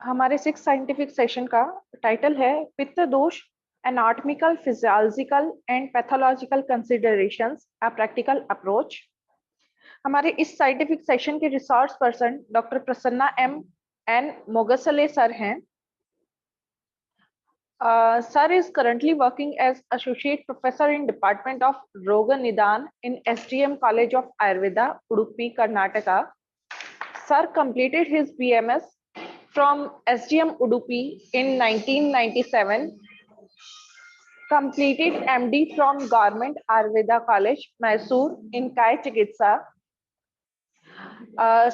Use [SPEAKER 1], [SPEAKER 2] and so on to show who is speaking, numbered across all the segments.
[SPEAKER 1] हमारे 6 scientific session का title है पित्त दोष, anatomical, physiological and pathological considerations, a practical approach. हमारे इस साइंटिफिक सेशन के resource person doctor Prasanna N Mogasale sir हैं। Sir is currently working as Associate Professor in Department of Roga Nidan in SDM College of Ayurveda, Udupi, Karnataka. Sir completed his BMS from SDM Udupi in 1997, completed MD from Government Ayurveda College, Mysore in Kai Chikitsa.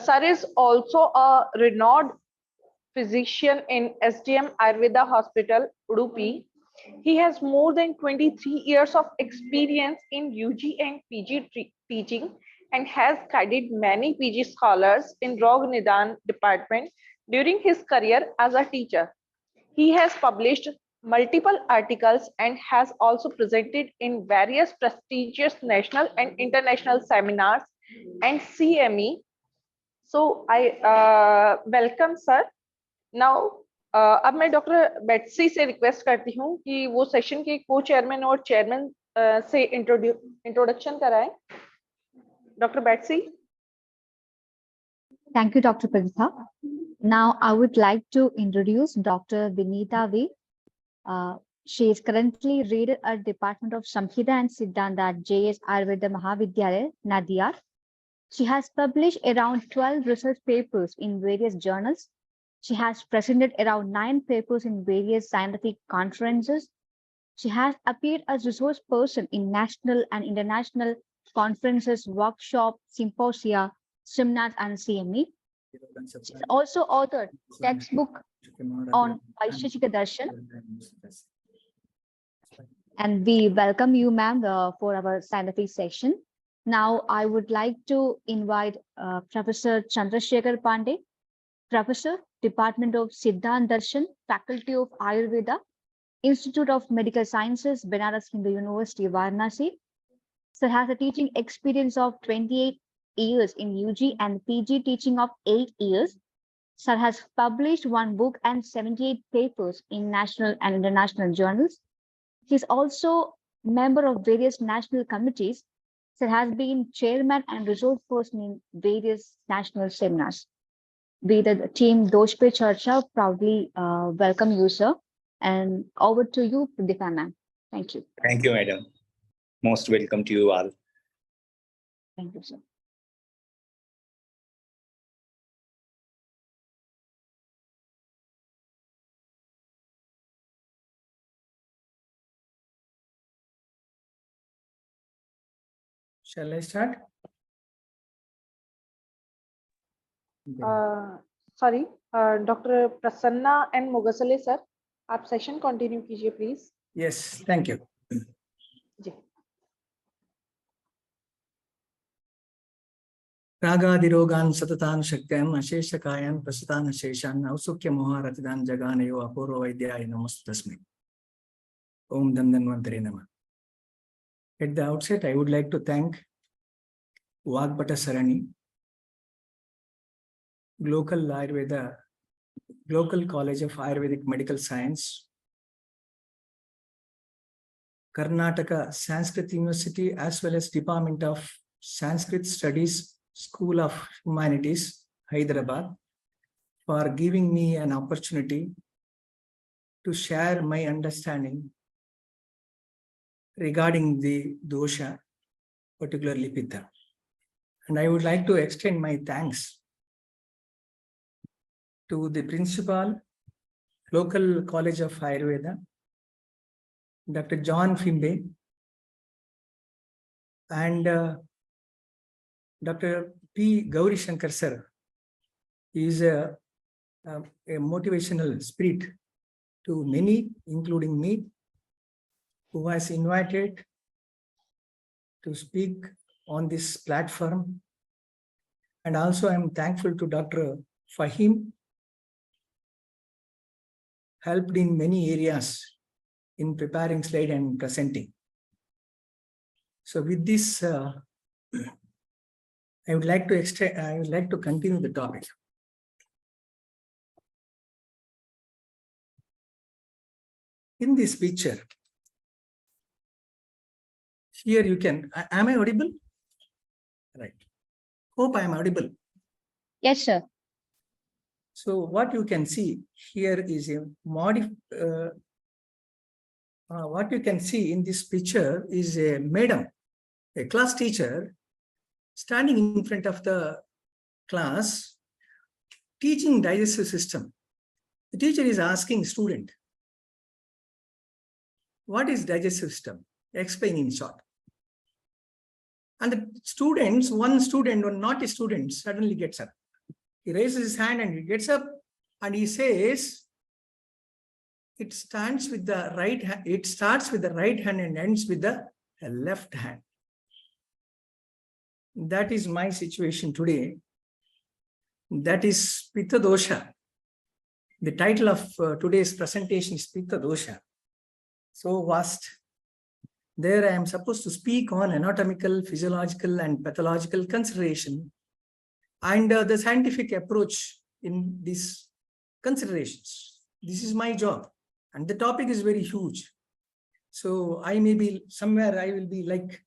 [SPEAKER 1] Sir is also a renowned physician in SDM Ayurveda Hospital, Udupi. He has more than 23 years of experience in UG and PG teaching and has guided many PG scholars in Roga Nidan department during his career as a teacher. He has published multiple articles and has also presented in various prestigious national and international seminars and CME. So I welcome sir. Now अब मैं doctor Betsy से request करती हूँ कि वो session के को chairman और चेयरमैन से इंट्रोडक्शन कराएं। Doctor Betsy.
[SPEAKER 2] Thank you, Dr. Praditha. Now I would like to introduce Dr. Vineeta V. She is currently reader at Department of Samhita and Siddhanta at JS Ayurveda Mahavidyalaya, Nadiad. She has published around 12 research papers in various journals. She has presented around 9 papers in various scientific conferences. She has appeared as resource person in national and international conferences, workshops, symposia, seminars, and CME. She has also authored textbook on Physiological Darshan. And we welcome you, ma'am, for our scientific section. Now, I would like to invite Professor Chandrasekhar Pandey, Professor, Department of Siddhanta Darshan, Faculty of Ayurveda, Institute of Medical Sciences, Banaras Hindu University, Varanasi. Sir has a teaching experience of 28 years in UG and PG teaching of 8 years. Sir has published 1 book and 78 papers in national and international journals. He is also member of various national committees. Sir has been chairman and resource person in various national seminars. We, the team Dosh pe Charcha, proudly welcome you, sir. And over to you, Praditha ma'am. Thank you.
[SPEAKER 3] Thank you, madam. Most welcome to you all.
[SPEAKER 2] Thank you, sir.
[SPEAKER 4] Shall I start?
[SPEAKER 1] Sorry doctor Prasanna N Mogasale sir, आप session continue कीजिए please.
[SPEAKER 4] Yes, thank you.
[SPEAKER 1] जी।
[SPEAKER 4] रागादिरोगान् सततान् शक्त्यान् अशेषकायान् प्रसतान् अशेषान् औत्सुक्य मोहारतिदान् जगानयो अपूर्व वैद्याय नमोस्तु तस्मै। Om Dhanvantere Namah. At the outset, I would like to thank VAGBHATASARANI, Glocal College of Ayurvedic Medical Science, Karnataka Sanskrit University, as well as Department of Sanskrit Studies, School of Humanities, Hyderabad, for giving me an opportunity to share my understanding regarding the dosha, particularly Pitta. And I would like to extend my thanks to the principal, Local College of Ayurveda, Dr. John Fimbe, and Dr. P. Gauri Shankar sir. He is a motivational spirit to many, including me, who was invited to speak on this platform. And also I am thankful to Dr. Fahim, helped in many areas in preparing slide and presenting. So with this, I would like to continue the topic. In this picture, here you can, am I audible? Right. Hope I am audible.
[SPEAKER 2] Yes, sir.
[SPEAKER 4] So what you can see here is a what you can see in this picture is a madam, a class teacher, standing in front of the class, teaching digestive system. The teacher is asking student, what is digestive system? Explain in short. And the students, one naughty student suddenly gets up. He raises his hand and he gets up and he says, it starts with the right hand and ends with the left hand. That is my situation today. That is Pitta Dosha. The title of today's presentation is Pitta Dosha. So vast. There I am supposed to speak on anatomical, physiological, and pathological consideration and the scientific approach in these considerations. This is my job. And the topic is very huge. So I may be somewhere, I will be like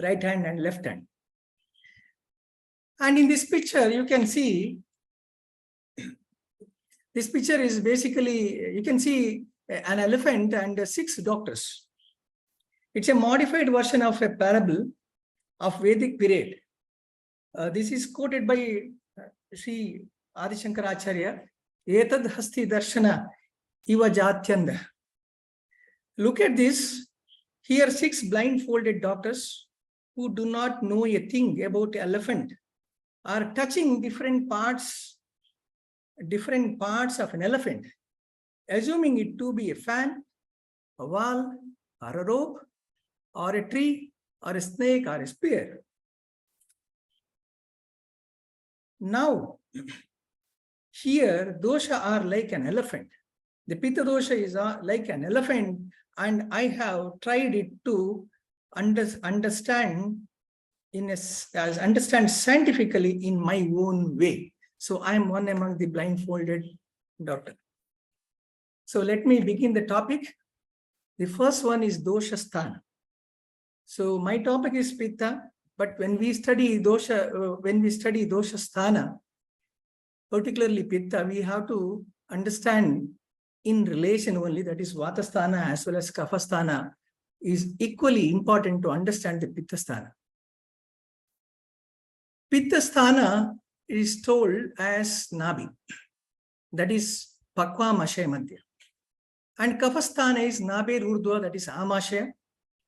[SPEAKER 4] right hand and left hand. And in this picture, you can see, this picture is basically, you can see an elephant and 6 doctors. It's a modified version of a parable of Vedic period. This is quoted by Sri Adi Shankaracharya, Etad hasti darshana iva jatyanda. Look at this. Here 6 blindfolded doctors who do not know a thing about elephant are touching different parts of an elephant, assuming it to be a fan, a wall, or a rope, or a tree, or a snake, or a spear. Now, here, dosha are like an elephant. The Pitta dosha is like an elephant, and I have tried it to understand scientifically in my own way. So I am one among the blindfolded doctor. So let me begin the topic. The first one is dosha sthana. So my topic is Pitta, but when we study dosha sthana, particularly Pitta, we have to understand in relation only, that is Vata sthana as well as Kapha sthana is equally important to understand the Pitta sthana. Pitta sthana is told as Nabi, that is Pakwa Mashaya Madhya. And Kapha sthana is Nabe Urdhva, that is Amashaya.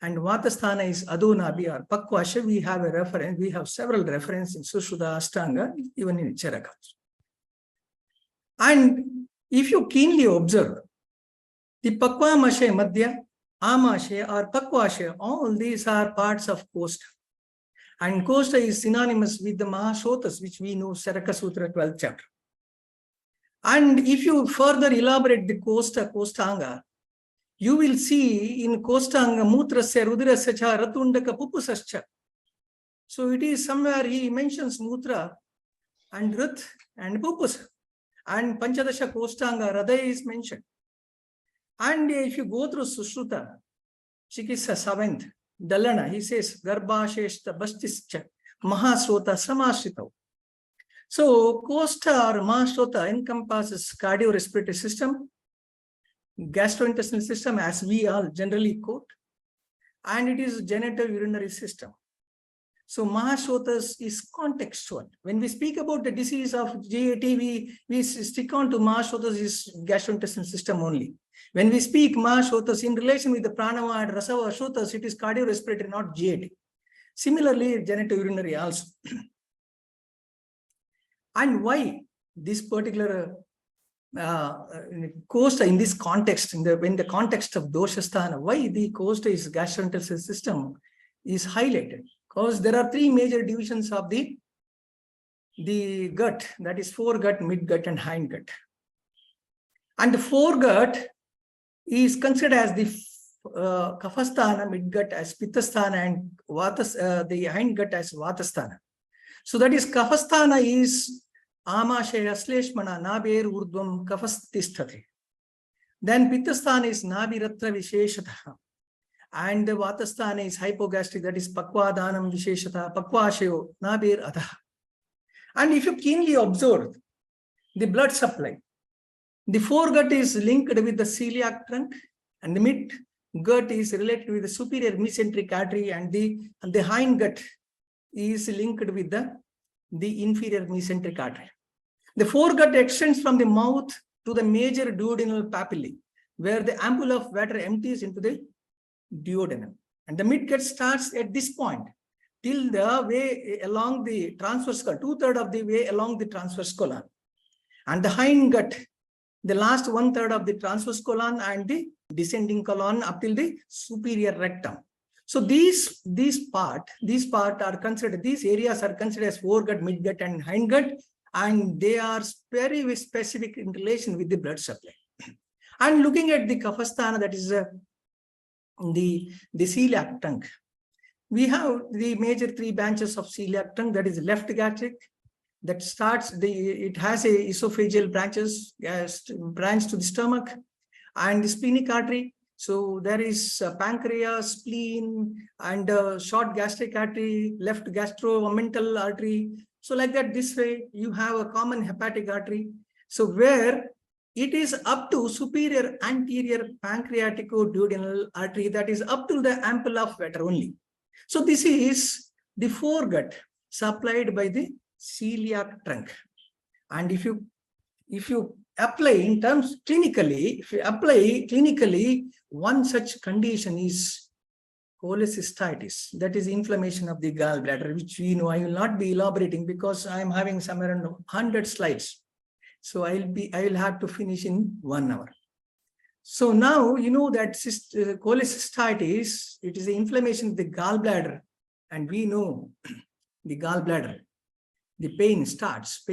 [SPEAKER 4] And Vata sthana is Adho Nabi or Pakwasha. We have a reference, we have several references in Sushruta Ashtanga, even in Charcha. And if you keenly observe, the Pakwa Mashaya Madhya, Amashaya or Pakwashaya, all these are parts of Kosta. And Kosta is synonymous with the Mahashotas, which we know, Saraka Sutra 12th chapter. And if you further elaborate the Kostanga, you will see in Kostanga Mutrasya, Rudrasya cha, Ratundaka, Pupusascha. So it is somewhere he mentions Mutra and Rat and Pupus. And Panchadasha Kostanga, Radaya is mentioned. And if you go through Sushruta, Chikisa 7th, Dalana, he says, Garbhasheshta Bastischa, Mahasrota Samashrita. So, Kosta or Mahasrota encompasses cardiorespiratory system, gastrointestinal system, as we all generally quote, and it is genitourinary system. So, Mahasrotas is contextual. When we speak about the disease of GAT, we stick on to Mahasrotas is gastrointestinal system only. When we speak Mahasrotas in relation with the Pranava and Rasava Shrotas, it is cardiorespiratory, not GAT. Similarly, genitourinary also. And why this particular Kosta in this context, in the context of Doshasthana, why the Kosta is gastrointestinal system is highlighted? Because there are 3 major divisions of the gut, that is foregut, midgut, and hindgut. And the foregut is considered as the Kaphasthana, midgut as Pittasthana, and the hindgut as Vatasthana. So that is Kaphasthana is Amashaya Sleshmana Naber Urdhvam Kaphastisthate. Then Pittasthana is Nabiratra Visheshataha. And the Vatasthana is hypogastric, that is Pakwadanam Visheshataha, Pakwashayo, Nabir Adha. And if you keenly observe the blood supply, the foregut is linked with the celiac trunk, and the mid gut is related with the superior mesenteric artery, and the hind gut is linked with the inferior mesenteric artery. The foregut extends from the mouth to the major duodenal papillae, where the ampulla of water empties into the duodenum. And the midgut starts at this point till the way along the transverse colon, 2/3 of the way along the transverse colon. And the hind gut, the last 1/3 of the transverse colon and the descending colon up till the superior rectum. So these part are considered, these areas are considered as foregut, midgut, and hindgut, and they are very specific in relation with the blood supply. And looking at the Kaphasthana, that is the celiac trunk, we have the major 3 branches of celiac trunk, that is left gastric, that starts, it has a esophageal branch to the stomach, and the splenic artery. So there is pancreas, spleen, and short gastric artery, left gastromental artery. So like that, this way you have a common hepatic artery. So where it is up to superior anterior pancreatico-duodenal artery, that is up to the ampulla of water only. So this is the foregut supplied by the celiac trunk. And if you apply in terms clinically, one such condition is cholecystitis, that is inflammation of the gallbladder, which we know. I will not be elaborating because I am having somewhere around 100 slides. So I will have to finish in 1 hour. So now you know that cholecystitis, it is the inflammation of the gallbladder, and we know the gallbladder, the pain starts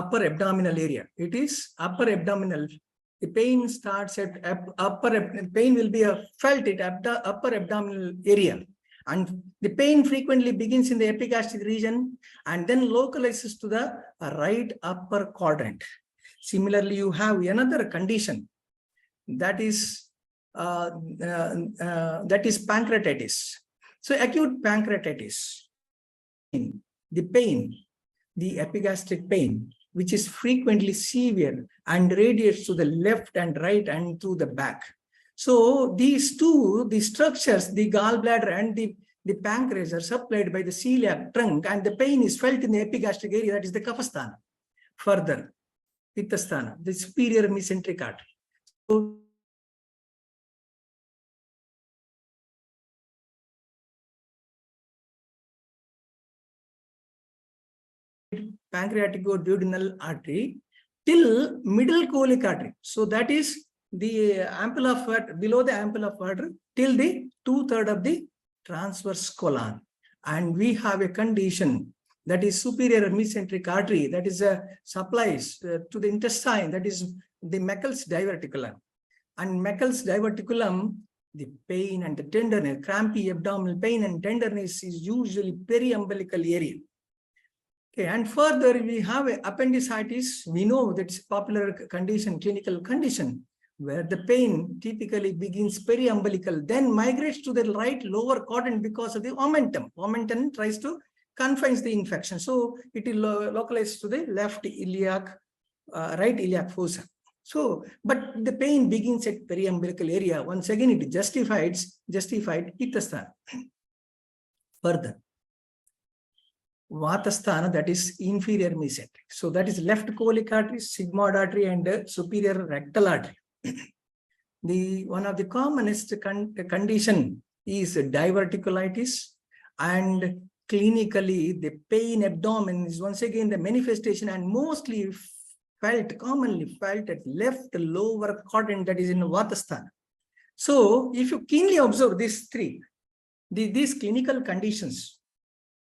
[SPEAKER 4] upper abdominal area. It is upper abdominal. The pain starts at pain will be felt at upper abdominal area. And the pain frequently begins in the epigastric region and then localizes to the right upper quadrant. Similarly, you have another condition that is pancreatitis. So acute pancreatitis, the pain, the epigastric pain, which is frequently severe and radiates to the left and right and to the back. So these two, the structures, the gallbladder and the pancreas, are supplied by the celiac trunk, and the pain is felt in the epigastric area, that is the Kaphasthana. Further, Pittasthana, the superior mesenteric artery. So pancreatico-duodenal artery till middle colic artery. So that is the ampulla of water, below the ampulla of water till the 2/3 of the transverse colon. And we have a condition that is superior mesenteric artery, that is supplies to the intestine, that is the Meckel's diverticulum. And Meckel's diverticulum, the pain and the tenderness, crampy abdominal pain and tenderness is usually periumbilical area. Okay, and further we have appendicitis. We know that's a popular condition, clinical condition, where the pain typically begins periumbilical, then migrates to the right lower quadrant because of the omentum. Omentum tries to confine the infection. So it will localize to the left iliac, right iliac fossa. So, but the pain begins at periumbilical area. Once again, it is justified Pittasthana. Further, Vatasthana, that is inferior mesenteric. So that is left colic artery, sigmoid artery, and superior rectal artery. One of the commonest condition is diverticulitis, and clinically the pain abdomen is once again the manifestation and mostly commonly felt at left lower quadrant, that is in Vatasthana. So if you keenly observe these these clinical conditions,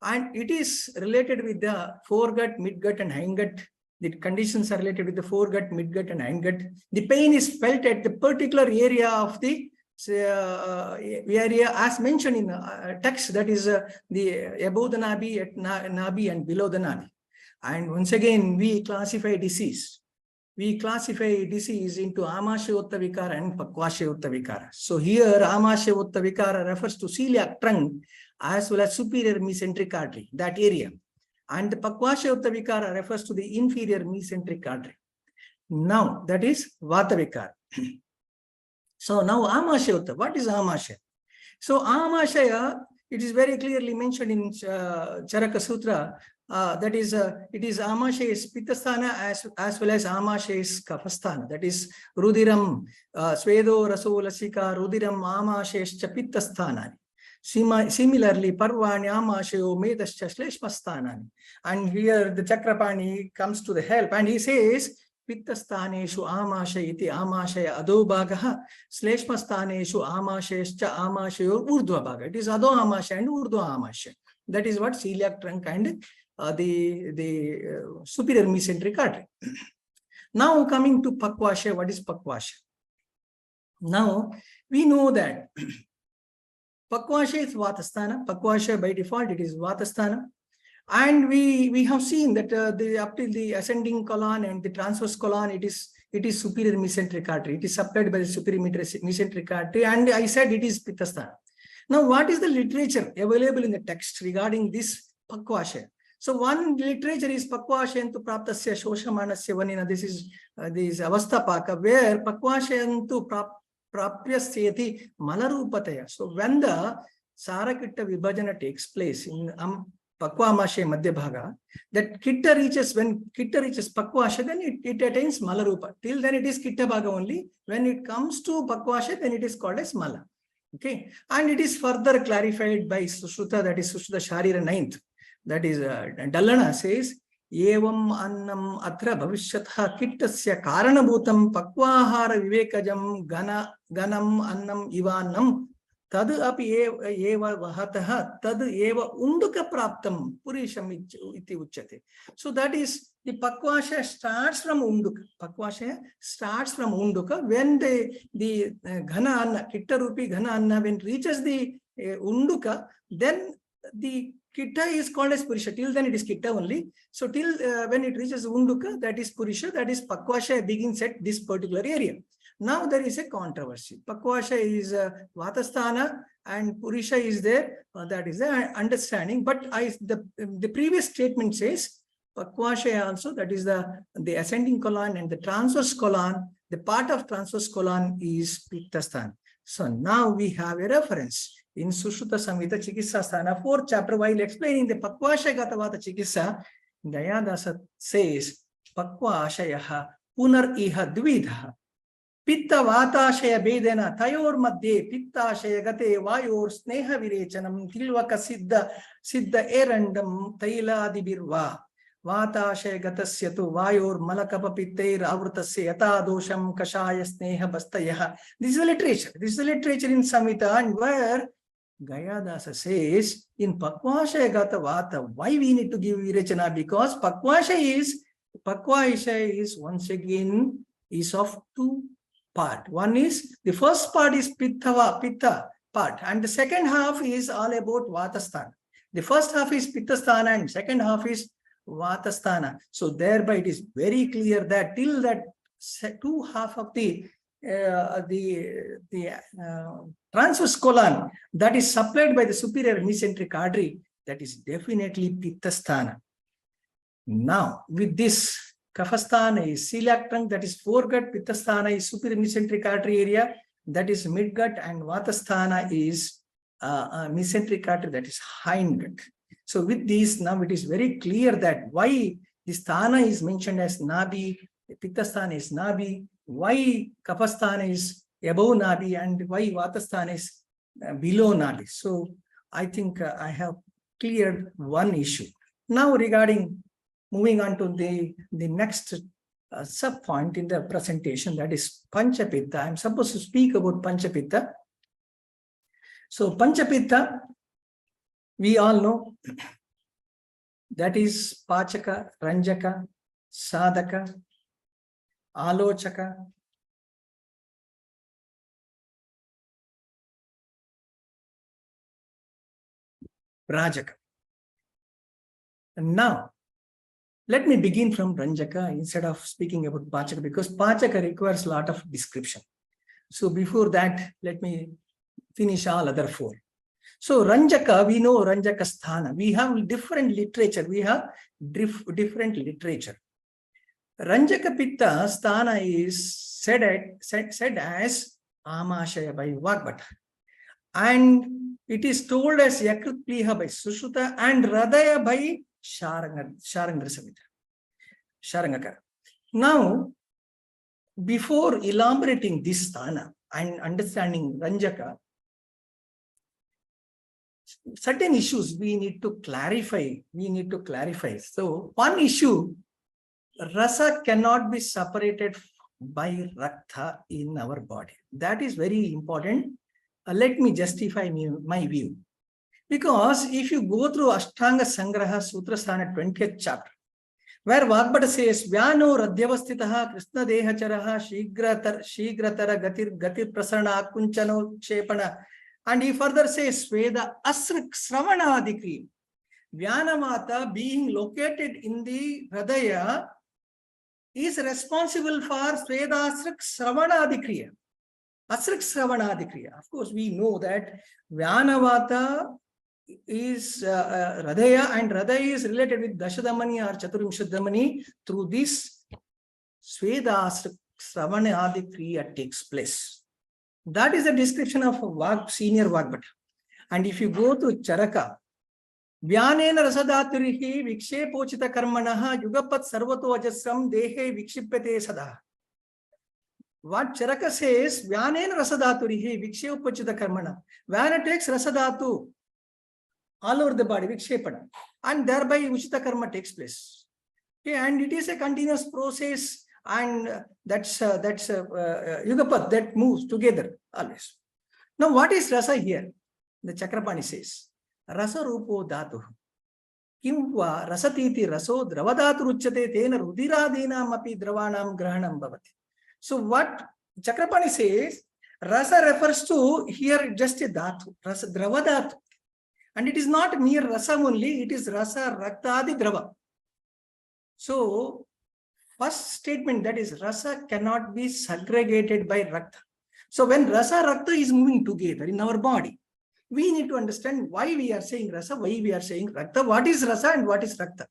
[SPEAKER 4] and it is related with the foregut, midgut, and hindgut. The conditions are related with the foregut, midgut, and hindgut. The pain is felt at the particular area of the area as mentioned in text, that is the above the nabi, at nabi, and below the nabi. And once again, we classify disease we classify disease into Amashayotta Vikara and Pakvashayotta Vikara. So here Amashayotta Vikara refers to celiac trunk as well as superior mesenteric artery, that area. And the Pakvashayotta Vikara refers to the inferior mesenteric artery. Now that is Vata Vikara. So now Amashayotta, what is Amashaya? So Amashaya, it is very clearly mentioned in Charaka Sutra. That is, it is Amashaya is Pittasthana as well as Amashaya is Kaphasthana. That is Rudiram, Svedo Rasolasika, Rudiram Amashaya Pittasthana. Similarly, Parvani Amashayo Medascha Shleshmasthanani. And here the Chakrapani comes to the help and he says, Pittasthāneshu āmāshaya iti āmāshaya adobhagaha sleshmasthaneshu āmāshayascha āmāshayor urdhvabhaga. It is ado āmāshaya and urdhva āmāshaya. That is what celiac trunk and the superior mesenteric artery. Now coming to Pakvashaya, what is Pakvashaya? Now we know that Pakvashaya is Vatasthana. Pakvashaya by default it is Vatasthana. And we have seen that up till the ascending colon and the transverse colon, it is superior mesenteric artery. It is supplied by the superior mesenteric artery, and I said it is Pittasthana. Now, what is the literature available in the text regarding this Pakvashaya? So one literature is Pakvashayantu Praptasya Shoshamanasya Vanina. This is Avastapaka, where Pakvashayantu Prapyasyati Malarupataya. So when the Sarakitta Vibhajana takes place in Pakvamashaya Madhya Bhaga, that Kitta reaches, when Kitta reaches Pakvashaya, then it attains Malarupa. Till then it is Kitta Bhaga only. When it comes to Pakvashaya, then it is called as Mala. Okay. And it is further clarified by Sushruta, that is Sushruta Sharira 9th. That is Dallana says, Evam Annam Atra Bhavishyatha Kittasya Karanabhutam Pakvahara Vivekajam Ganam Annam Ivanam Tad api eva vahataha tad eva unduka praptam purisham iti uchyate. So that is the Pakvashaya starts from unduka. Pakvashaya starts from unduka. When the ghana anna, kitta rupi ghana anna, when it reaches the unduka, then the kitta is called as purisha. Till then it is kitta only. So till when it reaches unduka, that is purisha, that is Pakvashaya begins at this particular area. Now there is a controversy. Pakvashaya is Vatasthana and Purisha is there. That is the understanding. But the previous statement says Pakvashaya also, that is the ascending colon and the transverse colon. The part of transverse colon is Pittasthana. So now we have a reference in Sushruta Samhita Chikitsa Sthana, 4th chapter, while explaining the Pakvashaya Gatavata Chikitsa, Dayadasa says Pakvashayaha Punar Iha Dvidha. Pitta Vatashaya Bedena Tayor Madde Pittashaya Gate Vayor Sneha Virechanam Tilvaka Siddha Erandam Taila Dibirva Vatashaya Gatasyatu Vayor Malakapa Pittair Avrutasya Yata Dosham Kashaya Sneha Bastayaha. This is the literature. This is the literature in Samhita, and where Gayadasa says in Pakvashaya Gata Vata, why we need to give Virechana? Because Pakvashaya is once again is of two part. One is, the first part is Pitta part, and the second half is all about Vatasthana. The first half is Pittasthana and second half is Vatasthana. So thereby it is very clear that till that two half of the transverse colon that is supplied by the superior mesenteric artery, that is definitely Pittasthana. Now with this, Kaphasthana is celiac trunk, that is foregut. Pittasthana is superior mesenteric artery area, that is midgut, and Vatasthana is mesenteric artery, that is hindgut. So with this, now it is very clear that why this sthana is mentioned as Nabi, Pittasthana is Nabi, why Kaphasthana is above Nabi, and why Vatasthana is below Nabi. So I think I have cleared one issue. Now regarding moving on to the next sub point in the presentation, that is Panchapitta. I am supposed to speak about Panchapitta. So Panchapitta, we all know, that is Pachaka, Ranjaka, Sadhaka, Alochaka, Rajaka. And now Let me begin from Ranjaka instead of speaking about Pachaka, because Pachaka requires a lot of description. So before that, let me finish all other four. So Ranjaka, we know Ranjaka Sthana. We have different literature. We have different literature. Ranjaka Pitta Sthana is said as Amashaya by Vagbhata. And it is told as Yakrit Pliha by Sushruta and Radaya by Sharangakara. Now, before elaborating this sthana and understanding Ranjaka, certain issues we need to clarify. So, one issue, rasa cannot be separated by rakta in our body. That is very important. Let me justify my view. Because if you go through Ashtanga Sangraha Sutra Sthana 20th chapter, where Vagbhata says, Vyano Radyavastitaha Krishna Dehacharaha Shigratara Gatir Prasana Kunchano Chepana. And he further says, Sveda Asrik Sravana Adikri. Vyanamata being located in the Hridaya is responsible for Sveda Asrik Sravana Adikriya. Asrik Sravana Adikriya. Of course, we know that Vyanavata is Hridaya, and Hridaya is related with Dashadamani or Chaturimshadamani. Through this, Sveda Sravana Adikriya takes place. That is a description of senior Vagbhata. And if you go to Charaka, Vyanena Rasadaturihi Vikshepochita Karmanaha Yugapat Sarvato Ajasram Dehe Vikshipete Sada. What Charaka says, Vyanena Rasadaturihi Vikshepochita Karmana. Vyana takes Rasadatu all over the body, Vikshepana, and thereby Uchita Karma takes place. Okay, and it is a continuous process, and that's Yugapat that moves together always. Now, what is rasa here? The Chakrapani says, Rasa Rupo Dhatu. Kimva Rasatiti Raso Dravadatu Ruchate Tena Rudiradinam Api Dravanam Grahanam Bhavati. So, what Chakrapani says, rasa refers to here just a dhatu, rasa dravadatu. And it is not mere rasa only, it is rasa raktadi drava. So, first statement, that is rasa cannot be segregated by rakta. So, when rasa rakta is moving together in our body, we need to understand why we are saying rasa, why we are saying rakta, what is rasa and what is rakta.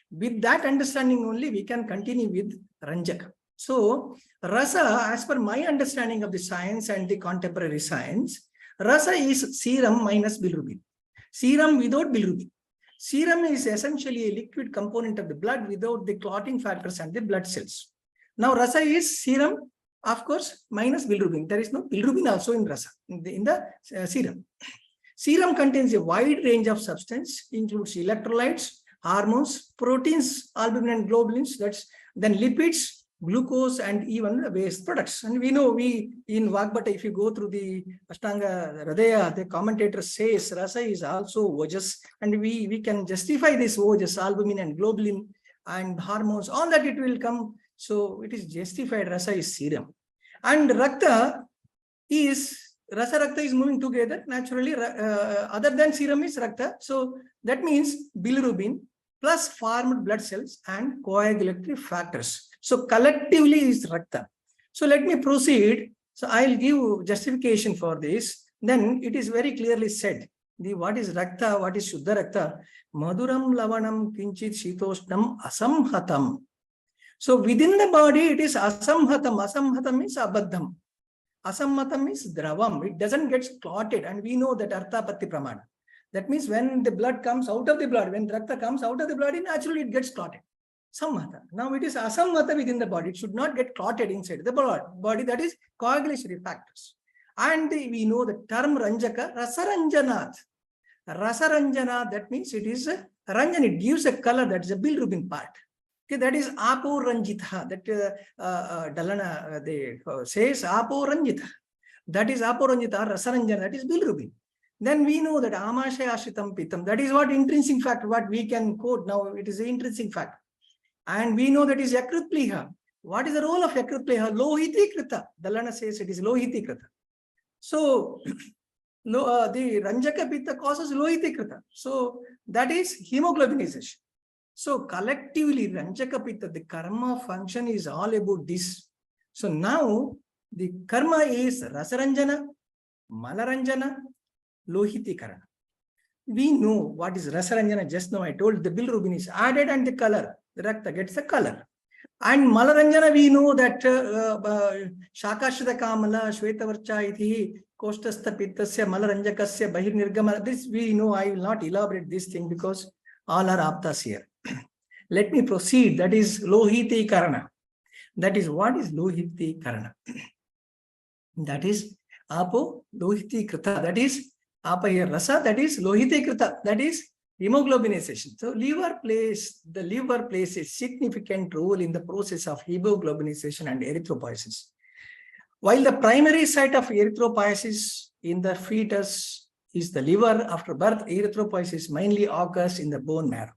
[SPEAKER 4] With that understanding only, we can continue with Ranjaka. So, rasa, as per my understanding of the science and the contemporary science, rasa is serum minus bilirubin. Serum without bilirubin. Serum is essentially a liquid component of the blood without the clotting factors and the blood cells. Now, rasa is serum, of course, minus bilirubin. There is no bilirubin also in rasa, in the serum. Serum contains a wide range of substance, includes electrolytes, hormones, proteins, albumin and globulins, then lipids, glucose, and even waste products. And we know in Vagbhata, if you go through the Ashtanga Hridaya, the commentator says rasa is also ojas, and we can justify this ojas, albumin and globulin and hormones, all that it will come. So it is justified, rasa is serum. And rakta is, rasa rakta is moving together naturally, other than serum is rakta. So that means bilirubin plus formed blood cells and coagulatory factors. So collectively is rakta. So let me proceed. So I'll give justification for this. Then it is very clearly said, what is rakta, what is shuddha rakta? Madhuram lavanam kinchit shitoshnam asamhatam. So within the body, it is asamhatam. Asamhatam means abaddham. Asamhatam means dravam. It doesn't get clotted. And we know that arthapatti pramana. That means when the blood comes out of the blood, when rakta comes out of the blood, naturally it gets clotted. Samhata. Now it is asamhata within the body. It should not get clotted inside the body. That is coagulatory factors. And we know the term Ranjaka, Rasaranjanat. Rasaranjana, that means it is a Ranjan. It gives a color, that is a bilirubin part. Okay, that is Apo Ranjitha. That Dalana says Apo Ranjitha. That is Apo Ranjitha, Rasaranjana, that is bilirubin. Then we know that Amashaya Ashritam Pitam. That is what intrinsic factor, what we can quote now. It is the intrinsic factor. And we know that is Yakrit Pliha. What is the role of Yakrit Pliha? Lohiti Krita. Dalana says it is Lohiti Krita. So, the Ranjaka Pitta causes Lohiti Krita. So, that is hemoglobinization. So collectively, Ranjaka Pitta, the karma function is all about this. So now the karma is Rasaranjana, Malaranjana, Lohitikarana. We know what is Rasaranjana. Just now I told the bilirubin is added and the color, the Rakta gets the color. And Malaranjana, we know that Shakashada Kamala, Shvetavarcha iti, Koshtastha Pittasya, Malaranjakasya, Bahir Nirgama. This we know. I will not elaborate this thing because all are aptas here. Let me proceed. That is Lohiti Karana. That is what is Lohiti Karana. That is Apo Lohiti Krita. That is Apa here Rasa. That is Lohiti Krita. That is hemoglobinization. So the liver plays a significant role in the process of hemoglobinization and erythropoiesis. While the primary site of erythropoiesis in the fetus is the liver, after birth, erythropoiesis mainly occurs in the bone marrow.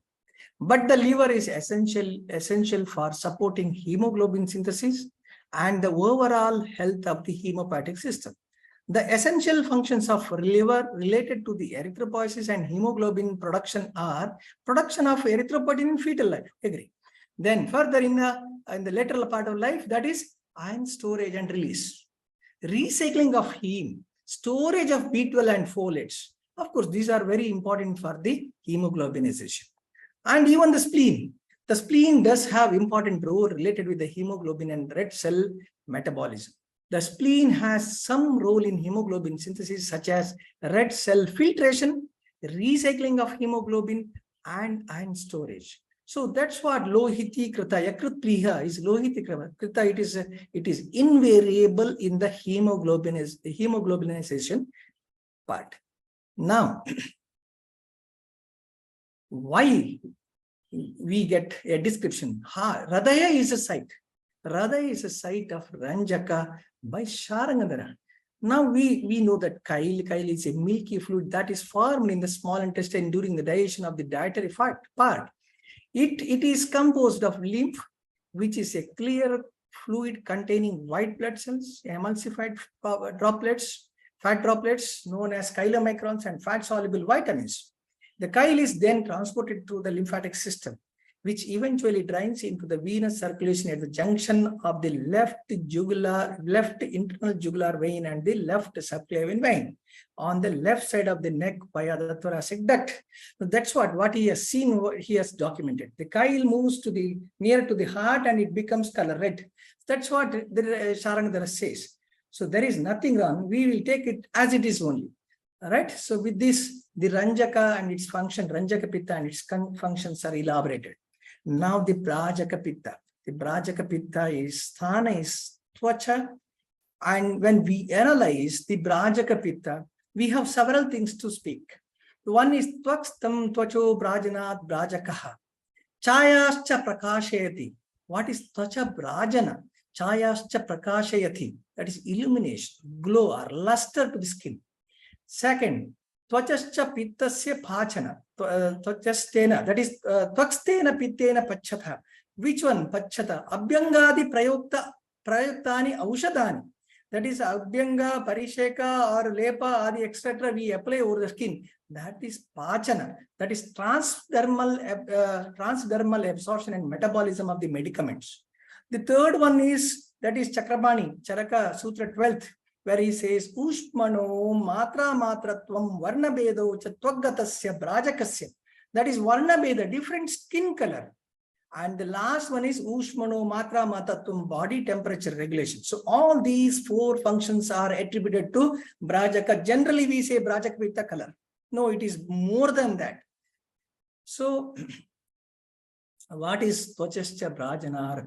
[SPEAKER 4] But the liver is essential for supporting hemoglobin synthesis and the overall health of the hemopoietic system. The essential functions of liver related to the erythropoiesis and hemoglobin production are production of erythropoietin in fetal life. Agree. Then further in the lateral part of life, that is iron storage and release. Recycling of heme, storage of B12 and folates. Of course, these are very important for the hemoglobinization. And even the spleen. The spleen does have important role related with the hemoglobin and red cell metabolism. The spleen has some role in hemoglobin synthesis, such as red cell filtration, recycling of hemoglobin, and iron storage. So that's what Lohiti Krita, Yakrut Priha is Lohiti Krita. It is invariable in the hemoglobinization part. Now, why we get a description? Hradaya is a site. Hradaya is a site of Ranjaka by Sharangadara. Now we know that chyle is a milky fluid that is formed in the small intestine during the digestion of the dietary part. It is composed of lymph, which is a clear fluid containing white blood cells, emulsified droplets, fat droplets known as chylomicrons, and fat-soluble vitamins. The chyle is then transported through the lymphatic system, which eventually drains into the venous circulation at the junction of the left internal jugular vein and the left subclavian vein on the left side of the neck via the thoracic duct. So that's what he has seen, he has documented. The chyle moves near to the heart and it becomes color red. That's what the Sharangadara says. So there is nothing wrong. We will take it as it is only. All right. So with this, the Ranjaka and its function, Ranjaka Pitta and its functions are elaborated. Now the Brajaka Pitta. The Brajaka Pitta is Sthana is Twacha. And when we analyze the Brajaka Pitta, we have several things to speak. One is Twakstam Twacho Brajanat Brajakaha. Chayascha Prakashayati. What is Twacha Brajana? Chayascha Prakashayati. That is illumination, glow or luster to the skin. Second, Tvachascha Pittasya Pachana. Tvachastena, that is Tvakstena Pittena Pachatha. Which one? Pachata. Abhyangadi Prayoktani Aushadani. That is Abhyanga, Parisheka or Lepa Adi, etc. we apply over the skin. That is Pachana. That is transdermal absorption and metabolism of the medicaments. The third one is, that is Chakrabani, Charaka Sutra 12th, where he says, Ushmano Matra Matratvam Varna Bedo Chatwagatasya Brajakasya. That is Varna Beda, different skin color. And the last one is Ushmano Matra Matatvam, body temperature regulation. So all these four functions are attributed to Brajaka. Generally, we say Brajaka with the color. No, it is more than that. So, what is Tvachascha Brajanar?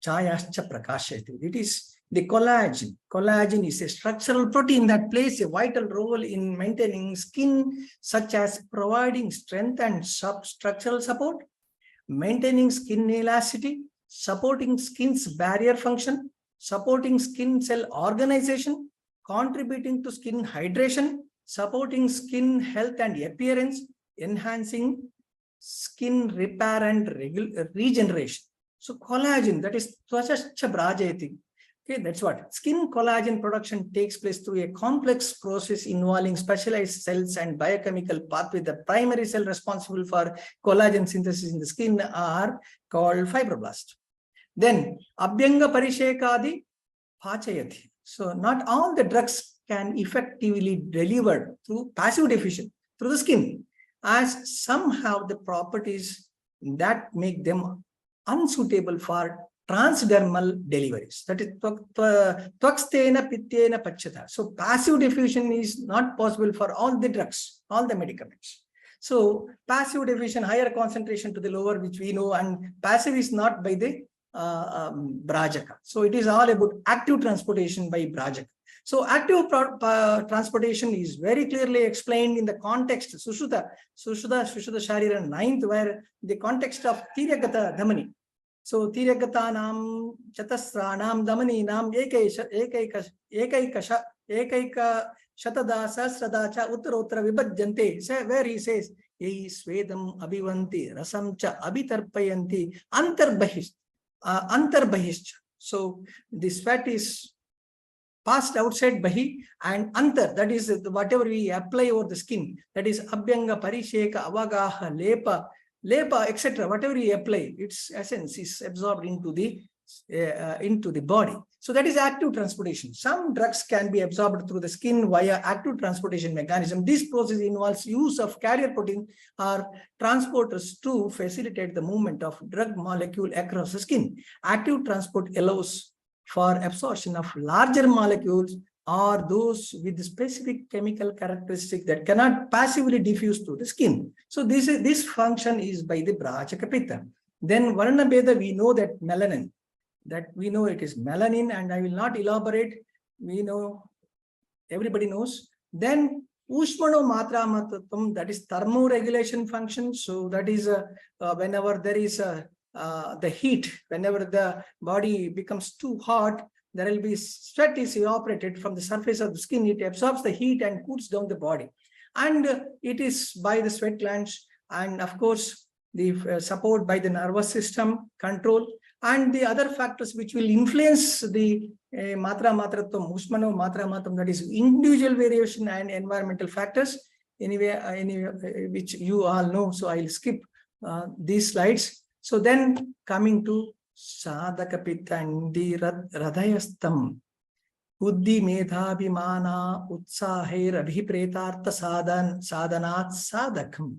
[SPEAKER 4] Chayascha Prakashayati. It is the collagen. Collagen is a structural protein that plays a vital role in maintaining skin, such as providing strength and structural support, maintaining skin elasticity, supporting skin's barrier function, supporting skin cell organization, contributing to skin hydration, supporting skin health and appearance, enhancing skin repair and regeneration. So collagen, that is Tvachascha Brajayati. Okay, that's what. Skin collagen production takes place through a complex process involving specialized cells and biochemical pathway. The primary cell responsible for collagen synthesis in the skin are called fibroblasts. Then, Abhyanga Parishekadi Pachayati. So, not all the drugs can effectively delivered through passive diffusion through the skin, as some have the properties that make them unsuitable for transdermal deliveries. That is Twakstena Pittena Pachata. So passive diffusion is not possible for all the drugs, all the medicaments. So passive diffusion, higher concentration to the lower, which we know, and passive is not by the Brajaka. So it is all about active transportation by Brajaka. So active transportation is very clearly explained in the context Sushruta Sharira 9th, where the context of Tiryagata Dhamani. So Tiryagatanam Chatasranam Dhamani-nam Ekaika Shatada Sasradacha Uttarottara Vibhajyante, where he says, Yei Svedam Abhivanti Rasam Cha Abhitarpayanti Antarbahishcha. So the sweat is passed outside Bahi, and Antar, that is whatever we apply over the skin, that is Abhyanga, Parisheka, Avagaha, Lepa, etc. Whatever we apply, its essence is absorbed into the body. So that is active transportation. Some drugs can be absorbed through the skin via active transportation mechanism. This process involves use of carrier protein or transporters to facilitate the movement of drug molecule across the skin. Active transport allows for absorption of larger molecules or those with specific chemical characteristics that cannot passively diffuse through the skin. So this function is by the Brajaka Pitta. Then Varna Beda, we know that melanin, that we know it is melanin, and I will not elaborate. We know, everybody knows. Then Ushmano Matra Matatam, that is thermoregulation function. So that is whenever there is the heat, whenever the body becomes too hot, there will be sweat is evaporated from the surface of the skin. It absorbs the heat and cools down the body. And it is by the sweat glands, and of course, the support by the nervous system control, and the other factors which will influence the Matra Matratam, Ushmano Matra Matam, that is individual variation and environmental factors, anyway, which you all know. So I will skip these slides. So then coming to Sadhaka Pitta and the Radhayastam, Buddhi Medhabhimana Utsaher Abhipretartha Sadhanat Sadhakam.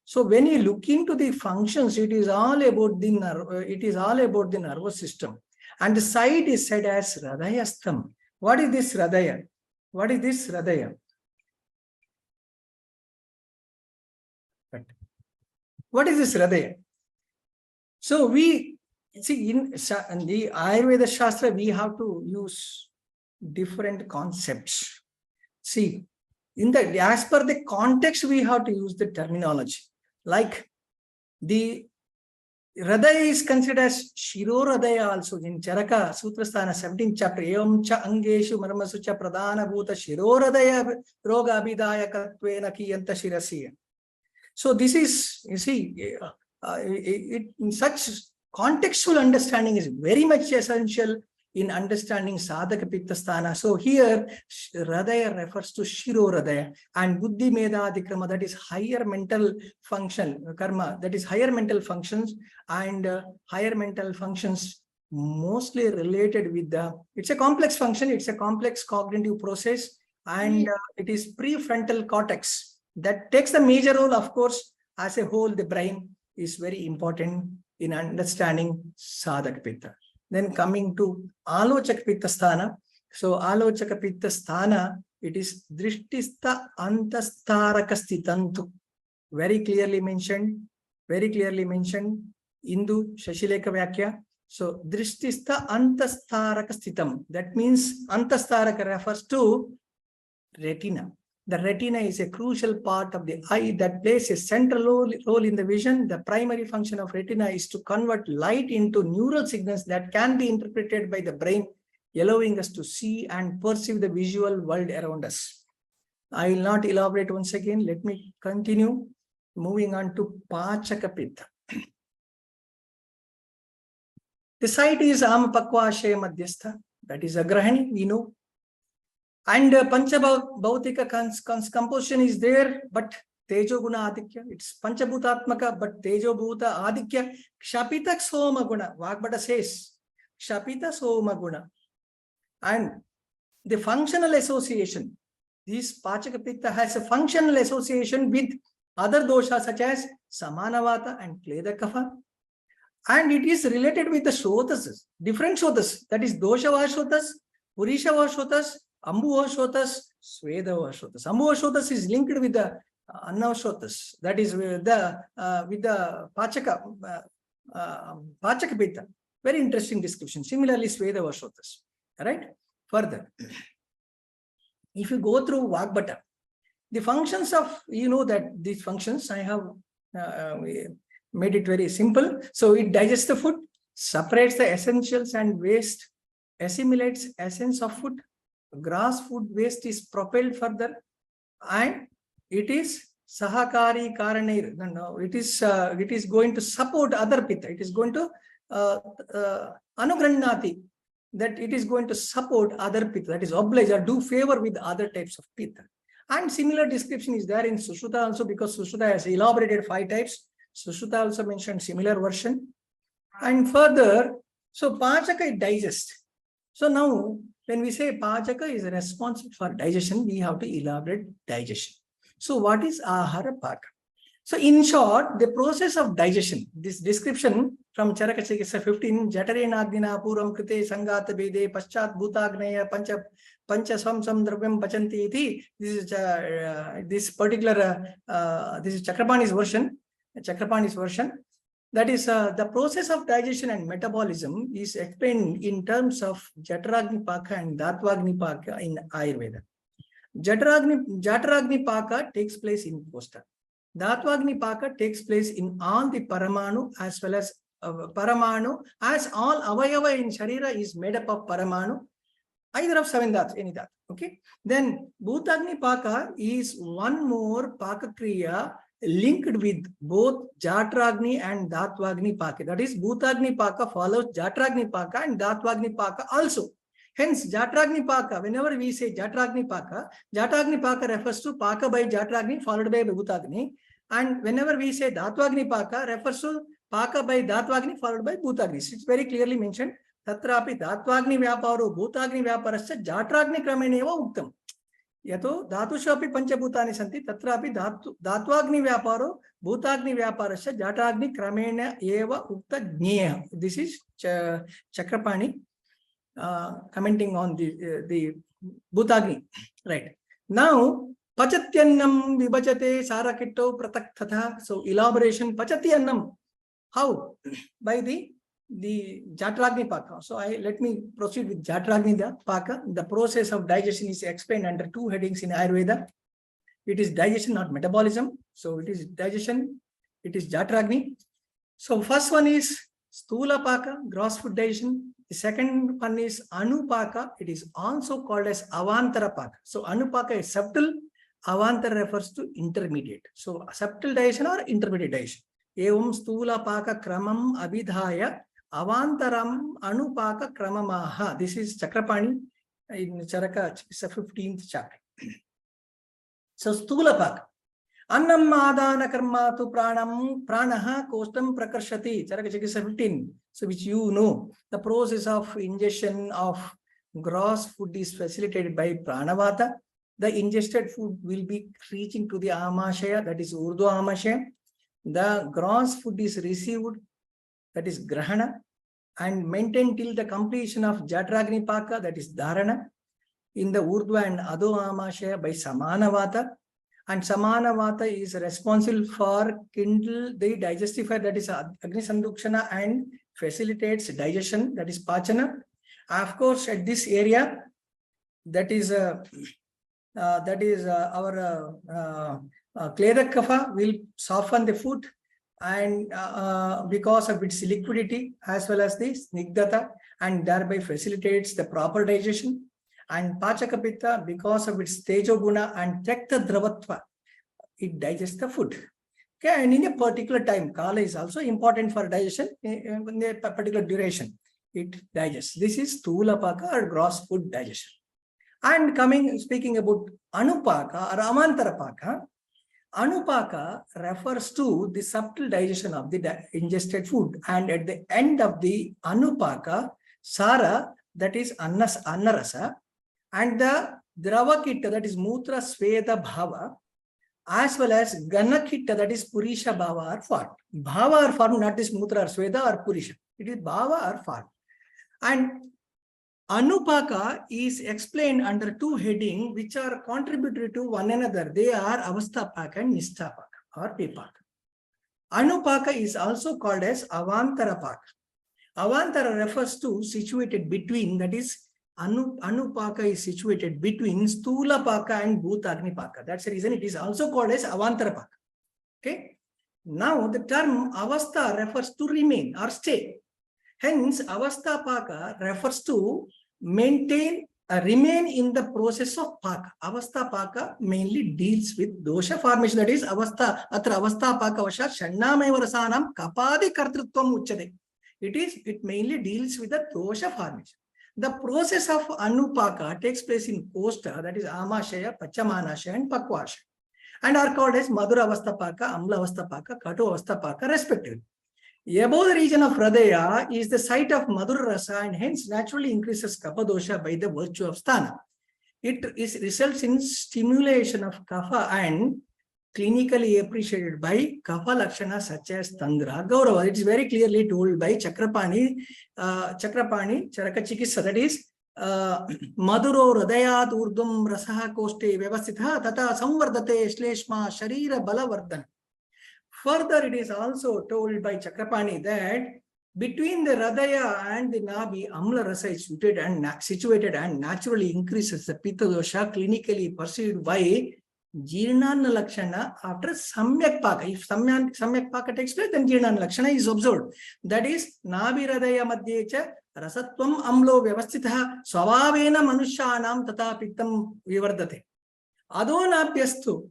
[SPEAKER 4] So when you look into the functions, it is all about the nervous system. And the site is said as Radhayastam. What is this Radhaya? What is this Radhaya? What is this Radhaya? So we see in the Ayurveda Shastra, we have to use different concepts. See, as per the context, we have to use the terminology. Like the Radhaya is considered as Shiro Radhaya also in Charcha Sutrasthana 17th chapter. Evam cha angeshu marmasucha pradana bhuta Shiro Radhaya Roga abhidaya katvena kiyanta shirasiya. So this is, you see, such contextual understanding is very much essential in understanding Sadhaka Pitta Sthana. So here Radhaya refers to Shiro Radhaya, and Buddhi Medha Adikrama, that is higher mental function, karma, that is higher mental functions, and higher mental functions mostly related with it's a complex function, it's a complex cognitive process, and it is prefrontal cortex that takes the major role. Of course, as a whole, the brain is very important in understanding Sadhaka Pitta. Then coming to Alochaka Pitta Sthana. So Alochaka Pitta Sthana, it is Drishtistha Antastaraka Stitantu. Very clearly mentioned Indu Shashileka Vyakya. So Drishtistha Antastaraka Stitam. That means Antastaraka refers to retina. The retina is a crucial part of the eye that plays a central role in the vision. The primary function of retina is to convert light into neural signals that can be interpreted by the brain, allowing us to see and perceive the visual world around us. I will not elaborate once again. Let me continue. Moving on to Pachaka Pitta. The site is Amapakva Ashaya Madhyastha. that is Agrahani, we know. And Panchabhautika composition is there, but Tejo Guna Adikya, it's Panchabhutatmaka, but Tejo Bhuta Adikya, Kshapita Soma Guna, Vagbhata says, Kshapita Soma Guna. And the functional association, this Pachaka Pitta has a functional association with other doshas such as Samanavata and Kleda Kapha. And it is related with the Shotas, different Shotas, that is Dosha Vashotas, Purisha Vashotas, Ambu Vashotas, Sweda Vashotas. Ambu Vashotas is linked with the Annavashotas, that is with the Pachaka Pitta. Very interesting description. Similarly, Sweda Vashotas. Right? Further, if you go through Vagbhata, the functions of, you know that these functions, I have made it very simple. So it digests the food, separates the essentials and waste, assimilates essence of food, gross food waste is propelled further, and it is Sahakari Karanair. No, it is going to support other Pitta. It is going to Anugrannati, that it is going to support other Pitta, that is oblige or do favor with other types of Pitta. And similar description is there in Sushruta also, because Sushruta has elaborated 5 types. Sushruta also mentioned similar version. And further, so Pachaka it digests. So now, when we say Pachaka is responsible for digestion, we have to elaborate digestion. So what is Ahara Paka? So in short, the process of digestion, this description from Charaka Chikitsa 15, Jatare Nagdina Puram Krite Sangata Bede Paschat Bhutagnaya Pancha Samsam Dravyam Pachanti iti. This particular this is Chakrapani's version. That is the process of digestion and metabolism is explained in terms of Jataragni Paka and Dhatvagni Paka in Ayurveda. Jataragni Paka takes place in Kosta. Dhatvagni Paka takes place in all the Paramanu as well as Paramanu, as all Avayava in Sharira is made up of Paramanu, either of 7 dhats, any dhat. Okay. Then Bhutagni Paka is one more Paka Kriya linked with both Jatragni and Dhatvagni Paka. That is, Bhutagni Paka follows Jatragni Paka and Dhatvagni Paka also. Hence, Jatragni Paka, whenever we say Jatragni Paka refers to Paka by Jatragni followed by Bhutagni. And whenever we say Dhatvagni Paka refers to Paka by Dhatvagni followed by Bhutagni. It's very clearly mentioned. Tatrapi Dhatvagni Vyaparo Bhutagni Vyaparascha Jatragni Krameneva Uktam. Yato Dhatushapi Panchabhutani Santi Tatrapi Dhatvagni Vyaparo Bhutagni Vyaparascha Jatragni Kramena Eva Ukta Jneya. This is Chakrapani commenting on the Bhutagni. Right. Now, Pachatyannam Vibhajate Sarakitto Prataktatha. So, elaboration Pachatyanam. How? By the Jatragni Paka. So, let me proceed with Jatragni Paka. The process of digestion is explained under 2 headings in Ayurveda. It is digestion, not metabolism. So, it is digestion. It is Jatragni. So, first one is Stula Paka, gross food digestion. The second one is Anupaka. It is also called as Avantara Paka. So, Anupaka is subtle. Avantara refers to intermediate. So, subtle digestion or intermediate digestion. Evam Stula Paka Kramam Abhidhaya Avantaram Anupaka Kramamaha. This is Chakrapani in Charaka, it's a 15th chapter. So, Stula Paka. Annam Adana Karma tu Pranam Pranaha Kostam Prakarshati. Charaka Chikisa 15. So, which you know, the process of ingestion of gross food is facilitated by Pranavata. The ingested food will be reaching to the Amashaya, that is Urdu Amashaya. The gross food is received, that is Grahana, and maintained till the completion of Jatragni Paka, that is Dharana, in the Urdu and Ado Amashaya by Samanavata. And Samanavata is responsible for kindle the digestifier, that is Agni Sandukshana, and facilitates digestion, that is Pachana. Of course, at this area, that is our Kleda Kapha will soften the food, and because of its liquidity as well as the Snigdhata, and thereby facilitates the proper digestion. And Pachaka Pitta, because of its Tejo Guna and Tekta Dravatva, it digests the food. Okay, and in a particular time, Kala is also important for digestion in a particular duration. it digests. This is Stula Paka or gross food digestion. And speaking about Anupaka or Amantara Paka, Anupaka refers to the subtle digestion of the ingested food. And at the end of the Anupaka, Sara, that is Annarasa, and the Dravakitta, that is Mutra Sveda Bhava, as well as Ganakitta, that is Purisha Bhava, are formed. Bhava are formed, not this Mutra or Sveda or Purisha. It is Bhava or formed. And Anupaka is explained under two headings which are contributory to one another. They are Avasthapaka and Nisthapaka or Pipaka. Anupaka is also called as Avantara Paka. Avantara refers to situated between, that is Anupaka is situated between Stula Paka and Bhutagni Paka. That's the reason it is also called as Avantara Paka. Okay. Now the term Avastha refers to remain or stay. Hence, Avastha Paka refers to remain in the process of Paka. Avastha Paka mainly deals with dosha formation. That is Avastha, Atra Avastha Paka Vasha Shannameva Rasanam Kapadi Kartrutvam Uchade. It mainly deals with the dosha formation. The process of Anupaka takes place in Kosta, that is Amashaya, Pachamanashaya, and Pakwashaya, and are called as Madhura Avasthapaka, Amla Avasthapaka, Katu Avasthapaka, respectively. Above the region of Hridaya is the site of Madhura Rasa and hence naturally increases Kapha dosha by the virtue of Sthana. It results in stimulation of Kapha and clinically appreciated by Kapha Lakshana such as Tandra Gaurava. It is very clearly told by Chakrapani, Charaka Chikitsa, that is Madhuro Hridayat Urdum Rasaha Koste Vyavasitha Tata Samvardate Shleshma Sharira Balavardhan. Further, it is also told by Chakrapani that between the Hridaya and the Nabi, Amla Rasa is situated and naturally increases the Pitta dosha clinically perceived by Jirnana Lakshana after Samyak Paka. If Samyak Paka takes place, then Jirnana Lakshana is observed. That is, Nabi Hridaya Madhyecha Rasatvam Amlo Vyavastitha Swabhavena Manushanam Tata Pittam Vivardate. Adonapyastu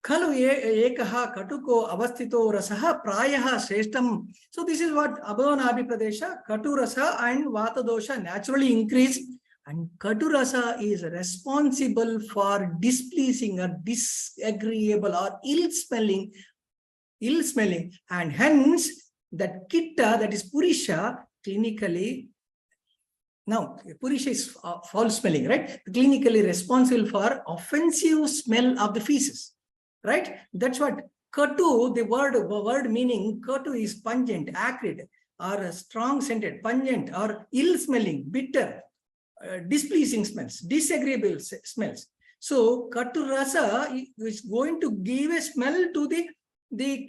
[SPEAKER 4] Khalu Ekaha Katuko Avastito Rasaha Prayaha Shreshtam. So this is what Abhanabi Pradesha, Katu Rasa and Vata dosha naturally increase. And Katu Rasa is responsible for displeasing or disagreeable or ill-smelling. And hence that Kitta, that is Purisha, clinically, now Purisha is foul-smelling, right? Clinically responsible for offensive smell of the feces. Right? That's what Katu, the word meaning Katu is pungent, acrid, or strong scented, pungent, or ill-smelling, bitter, displeasing smells, disagreeable smells. So Katu Rasa is going to give a smell to the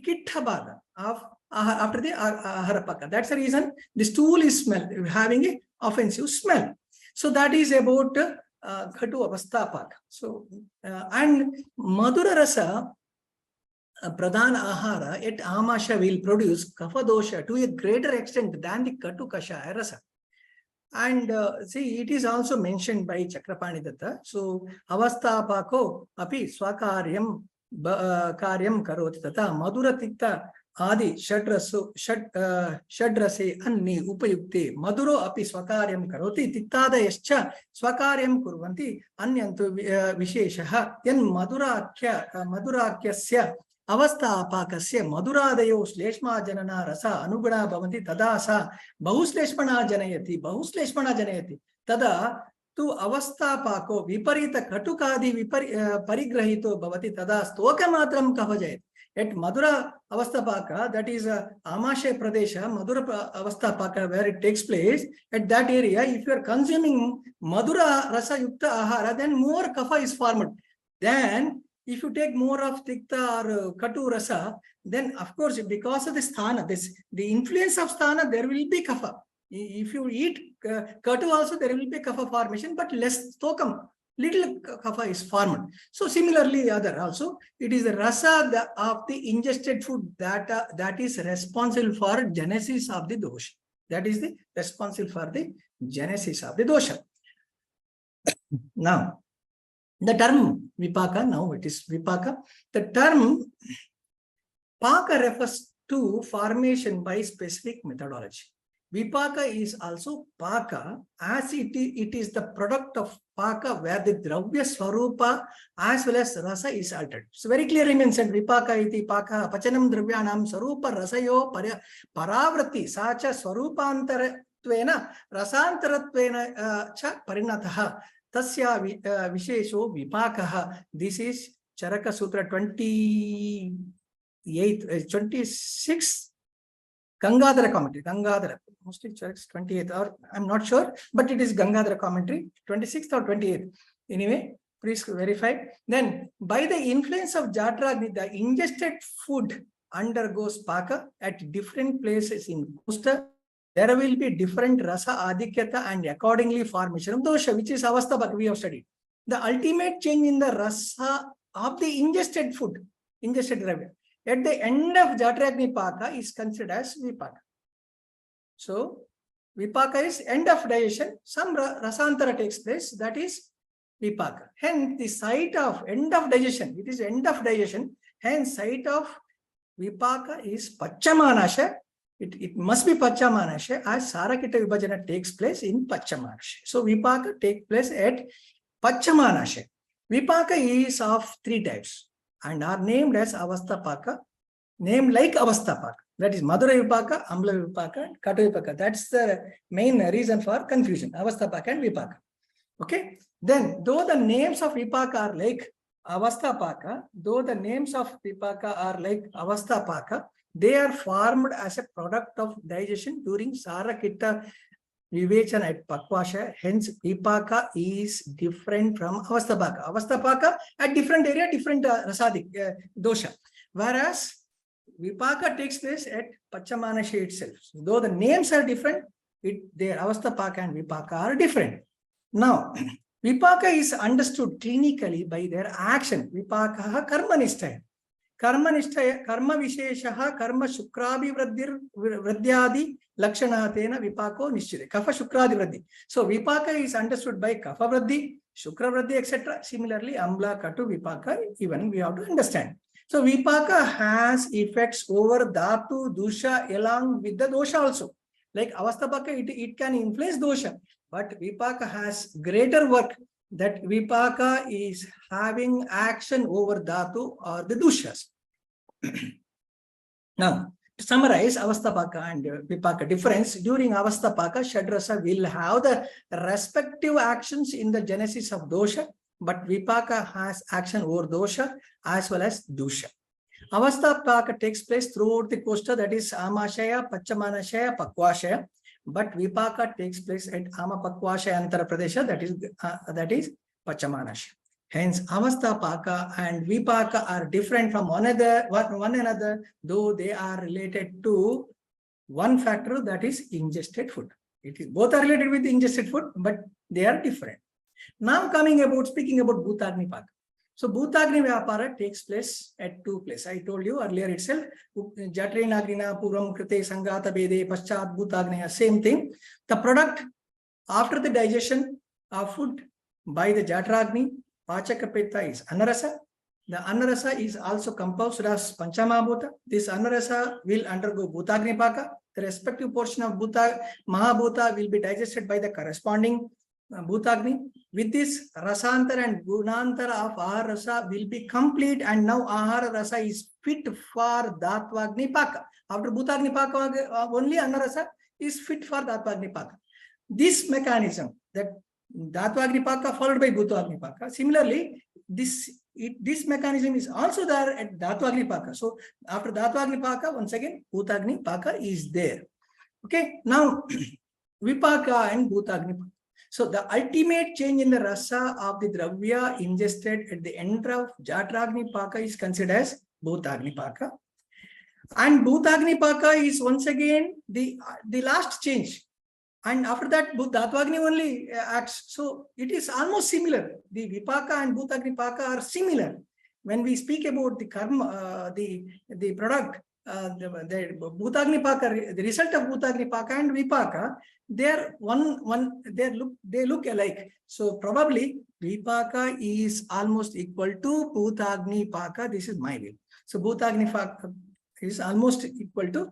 [SPEAKER 4] Kitta Bhaga of after the Aharapaka. That's the reason the stool is having an offensive smell. So that is about Katu Avasthapaka. So, and Madhura Rasa, Pradhana Ahara, at Amasha will produce Kapha dosha to a greater extent than the Katu Kashaya Rasa. And see, it is also mentioned by Chakrapani Datta. So, Avasthapako api swakaryam karyam karoti tata Madhura Titta Adi Shadrase Anni Upayukte Madhuro api Swakaryam Karoti Tittada Yascha Swakaryam Kurvanti Anyantu Visheshaha Yan Madhurakyasya Avasthapakasya Madhuradayo Shleshma Janana Rasa Anuguna Bhavanti Tadasa Bahusleshmana Janayati Tada Tu Avasthapako Viparita Katukadi Parigrahito Bhavati Tada Stokamatram Kavajayat. At Madhura Avasthapaka, that is Amashe Pradesha, Madhura Avasthapaka, where it takes place, at that area, if you are consuming Madhura Rasa Yukta Ahara, then more Kapha is formed. Then, if you take more of Tikta or Katu Rasa, then of course, because of the Sthana, the influence of Sthana, there will be Kapha. If you eat Katu also, there will be Kapha formation, but less Stokam. Little kapha is formed. So similarly, other also, it is the rasa of the ingested food that is responsible for genesis of the dosha. That is the responsible for the genesis of the dosha. Now, the term vipaka, now it is vipaka. The term paka refers to formation by specific methodology. Vipaka is also Paka, as it is the product of Paka, where the Dravya Swarupa as well as Rasa is altered. So very clearly mentioned, Vipaka iti Paka, Pachanam Dravyanam Swarupa Rasayo Paravrati, Sacha Swarupantarattvena, Rasantarattvena cha Parinataha, Tasya Vishesho Vipakaha. This is Charaka Sutra 26. Gangadhara commentary, Gangadhara, mostly church 28th, or I'm not sure, but it is Gangadhara commentary, 26th or 28th. Anyway, please verify. Then, by the influence of Jatragni, the ingested food undergoes Paka at different places in Kosta. There will be different Rasa Adhikyata and accordingly formation of Dosha, which is Avastha Paka we have studied. The ultimate change in the Rasa of the ingested food, ingested dravya, at the end of Jatragni Paka is considered as Vipaka. So, Vipaka is end of digestion. Some Rasantara takes place, that is Vipaka. Hence, the site of end of digestion, it is end of digestion. Hence, site of Vipaka is Pachamanasha. It must be Pachamanasha as Sarakita Vibhajana takes place in Pachamanasha. So, Vipaka takes place at Pachamanasha. Vipaka is of 3 types and are named as Avastha Paka, named like Avastha Paka. That is Madhura Vipaka, Amla Vipaka, and Kata Vipaka. That's the main reason for confusion, Avastha Paka and Vipaka. Okay. Then, though the names of Vipaka are like Avastha Paka, they are formed as a product of digestion during Sarakita Vivechana at Pakvasha. Hence, Vipaka is different from Avastha Paka. Avastha Paka at different area, different Rasadik, Dosha. Whereas, Vipaka takes place at Pachamanasha itself. Though the names are different, their Avastha Paka and Vipaka are different. Now, Vipaka is understood clinically by their action. Vipaka karmanistaya. Karmanistaya, karma visheshaha, karma shukrabi vradyadi lakshanatena vipako nishchite. Kapha shukradi vradhi. So, Vipaka is understood by kapha vradhi, shukra vradhi, etc. Similarly, amla, katu, Vipaka, even we have to understand. So, Vipaka has effects over Dhatu, Dosha along with the Dosha also. Like Avastha Paka, it can influence Dosha. But Vipaka has greater work, that Vipaka is having action over Dhatu or the Doshas. Now, to summarize Avastha Paka and Vipaka difference, during Avastha Paka, Shadrasa will have the respective actions in the genesis of Dosha, but Vipaka has action over Dosha as well as Dosha. Avastha Paka takes place throughout the Kosta, that is Amashaya, Pachamanashaya, Pakvashaya, but Vipaka takes place at Ama Pakvashaya Antara Pradesha, that is Pachamanashaya. Hence, Avastha Paka and Vipaka are different from one another, though they are related to one factor, that is ingested food. Both are related with ingested food, but they are different. Now speaking about Bhutagni Paka. So Bhutagni Vyapara takes place at 2 places. I told you earlier itself, Jatrinagrina Puram Krite Sangata Bede Paschat Bhutagni, same thing. The product after the digestion of food by the Jatragni, Pachaka Pitta is Anarasa. The Anarasa is also composed as Panchamahabhuta. This Anarasa will undergo Bhutagni Paka. The respective portion of Mahabhuta will be digested by the corresponding Bhutagni. With this, Rasantara and Gunantara of Ahara Rasa will be complete, and now Ahara Rasa is fit for Dhatvagni Paka. After Bhutagni Paka, only Anarasa is fit for Dhatvagni Paka. This mechanism, that Dhatvagni Paka followed by Bhutagni Paka, similarly, this mechanism is also there at Dhatvagni Paka. So, after Dhatvagni Paka, once again, Bhutagni Paka is there. Okay, now, Vipaka and Bhutagni Paka. So, the ultimate change in the rasa of the dravya ingested at the end of Jatragni Paka is considered as Bhutagni Paka. And Bhutagni Paka is once again the last change. And after that, Dhatvagni only acts. So, it is almost similar. The Vipaka and Bhutagni Paka are similar. When we speak about the karma, the product, the Bhutagni Paka, the result of Bhutagni Paka and Vipaka, they look alike. So probably Vipaka is almost equal to Bhutagni Paka. This is my view. So Bhutagni Paka is almost equal to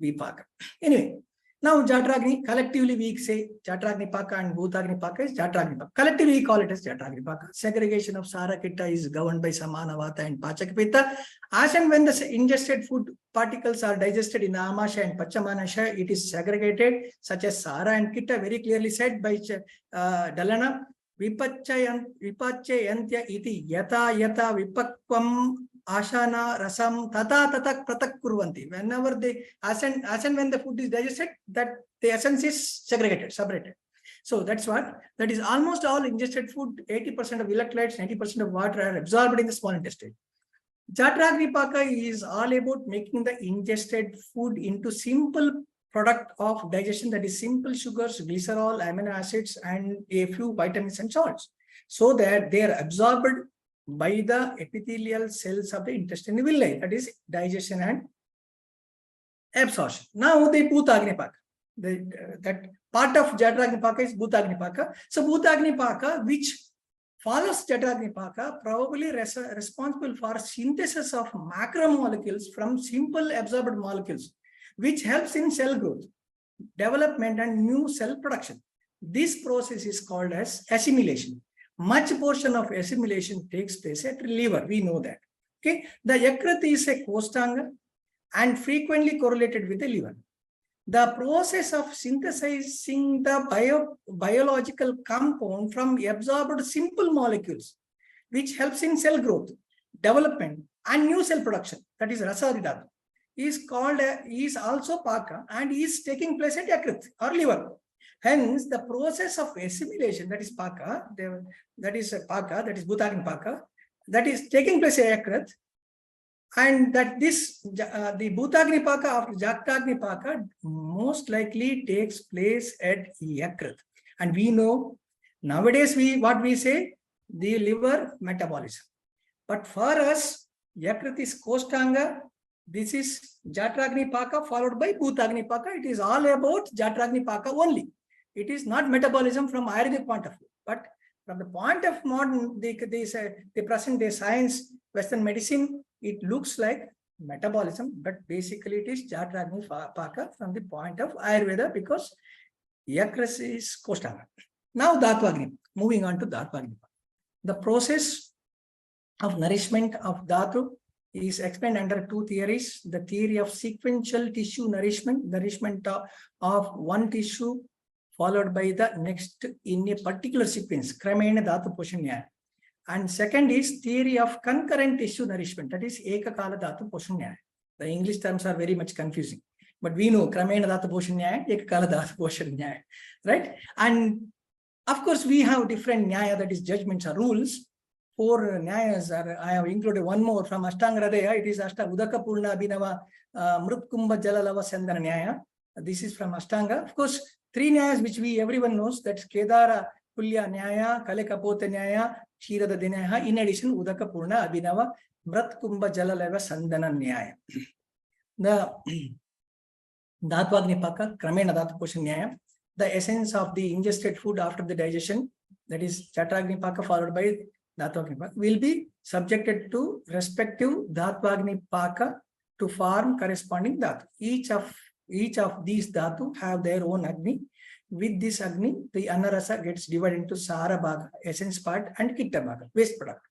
[SPEAKER 4] Vipaka. Anyway, Now, Jatragni, collectively we say Jatragni Paka and Bhutagni Paka is Jatragni Paka. Collectively we call it as Jatragni Paka. Segregation of Sara Kitta is governed by Samana Vata and Pachaka Pitta. As and when the ingested food particles are digested in Amasha and Pachamanasha, it is segregated, such as Sara and Kitta, very clearly said by Dalana. Vipachayantya iti yata yata vipakvam ashana rasam tata tata pratak kurvanti. Whenever they as and when the food is digested, that the essence is segregated, separated. So that's what that is. Almost all ingested food, 80% of electrolytes, 90% of water are absorbed in the small intestine. Jatragni Paka is all about making the ingested food into simple product of digestion, that is simple sugars, glycerol, amino acids, and a few vitamins and salts, so that they are absorbed by the epithelial cells of the intestinal villi, that is digestion and absorption. Now the Bhutagni Paka, that part of Jatragni Paka is Bhutagni Paka. So Bhutagni Paka, which follows Jatragni Paka, probably responsible for synthesis of macromolecules from simple absorbed molecules, which helps in cell growth, development, and new cell production. This process is called as assimilation. Much portion of assimilation takes place at liver, we know that. Okay, the Yakrat is a costanga and frequently correlated with the liver. The process of synthesizing the biological compound from absorbed simple molecules, which helps in cell growth, development, and new cell production, that is Rasadidata, is also Paka and is taking place at Yakrat or liver. Hence, the process of assimilation, that is Paka, that is Bhutagni Paka, that is taking place at Yakrat, and that this the Bhutagni Paka after Jatragni Paka most likely takes place at Yakrat. And we know nowadays what we say, the liver metabolism. But for us, Yakrat is Kostanga. This is Jatragni Paka followed by Bhutagni Paka. It is all about Jatragni Paka only. It is not metabolism from Ayurvedic point of view, but from the point of modern, the present day science, Western medicine, it looks like metabolism, but basically it is Jatragni Paka from the point of Ayurveda, because Yakras is Kostanga. Now Dhatvagni, moving on to Dhatvagni. The process of nourishment of Dhatu is explained under two theories. The theory of sequential tissue nourishment of one tissue followed by the next in a particular sequence, Kramena Dhatu Poshanyaya. And second is theory of concurrent tissue nourishment, that is Ekakala Dhatu Poshanyaya. The English terms are very much confusing, but we know Kramena Dhatu Poshanyaya, Ekakala Dhatu Poshanyaya, right? And of course, we have different Nyaya, that is judgments or rules. 4 Nyayas are, I have included one more from Ashtanga Hridaya. It is Udaka Purna Abhinava Mrutkumbha Jalalava Sandana Nyaya. This is from Ashtanga. Of course, 3 Nyayas which everyone knows, that's Kedara Pulya Nyaya, Kalekapota Nyaya, Shirada Dinaya. In addition, Udaka Purna Abhinava Mrutkumbha Jalalava Sandana Nyaya. The Dhatvagni Paka, Kramena Dhatu Poshanyaya, the essence of the ingested food after the digestion, that is Jatragni Paka followed by Dhatvagni Paka, will be subjected to respective Dhatvagni Paka to form corresponding Dhatu. Each of these Dhatu have their own Agni. With this Agni, the Anarasa gets divided into Sara Bhaga, essence part, and Kitta Bhaga, waste product.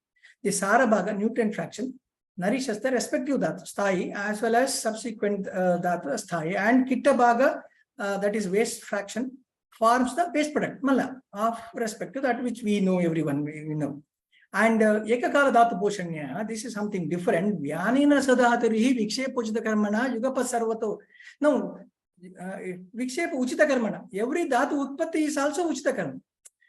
[SPEAKER 4] The Sara Bhaga, nutrient fraction, nourishes the respective Dhatu, Sthai, as well as subsequent Dhatu, Sthai, and Kitta Bhaga, that is waste fraction, forms the waste product, Mala, of respect to that which we know, everyone we know. And Ekakala Dhatu Poshanya, this is something different. Vyanina Sadhatarihi Vikshepa Uchita Karmana Yugapa Sarvato. No, Vikshepa Uchita Karmana. Every Dhatu Utpatti is also Uchita Karma.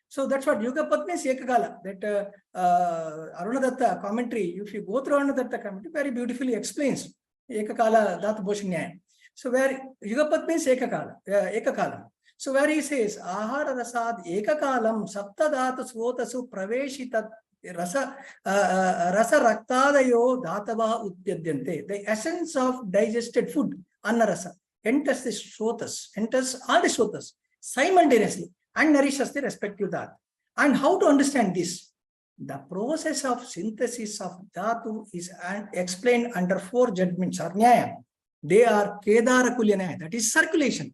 [SPEAKER 4] So that's what Yugapat means, Ekakala. That Arunadatta commentary, if you go through Arunadatta commentary, very beautifully explains Ekakala Dhatu Poshanya. So where Yugapat means Ekakala. So where he says, Ahara Rasad Ekakalam Sapta Dhatu Svotasu Praveshitat Rasa Raktadayo Dhatava Utpyadyante. The essence of digested food, Annarasa, enters the Shotas, enters all the Shotas simultaneously and nourishes the respective Dhatu. And how to understand this? The process of synthesis of Dhatu is explained under 4 judgments or Nyaya. They are Kedara Kulya Nyaya, that is circulation.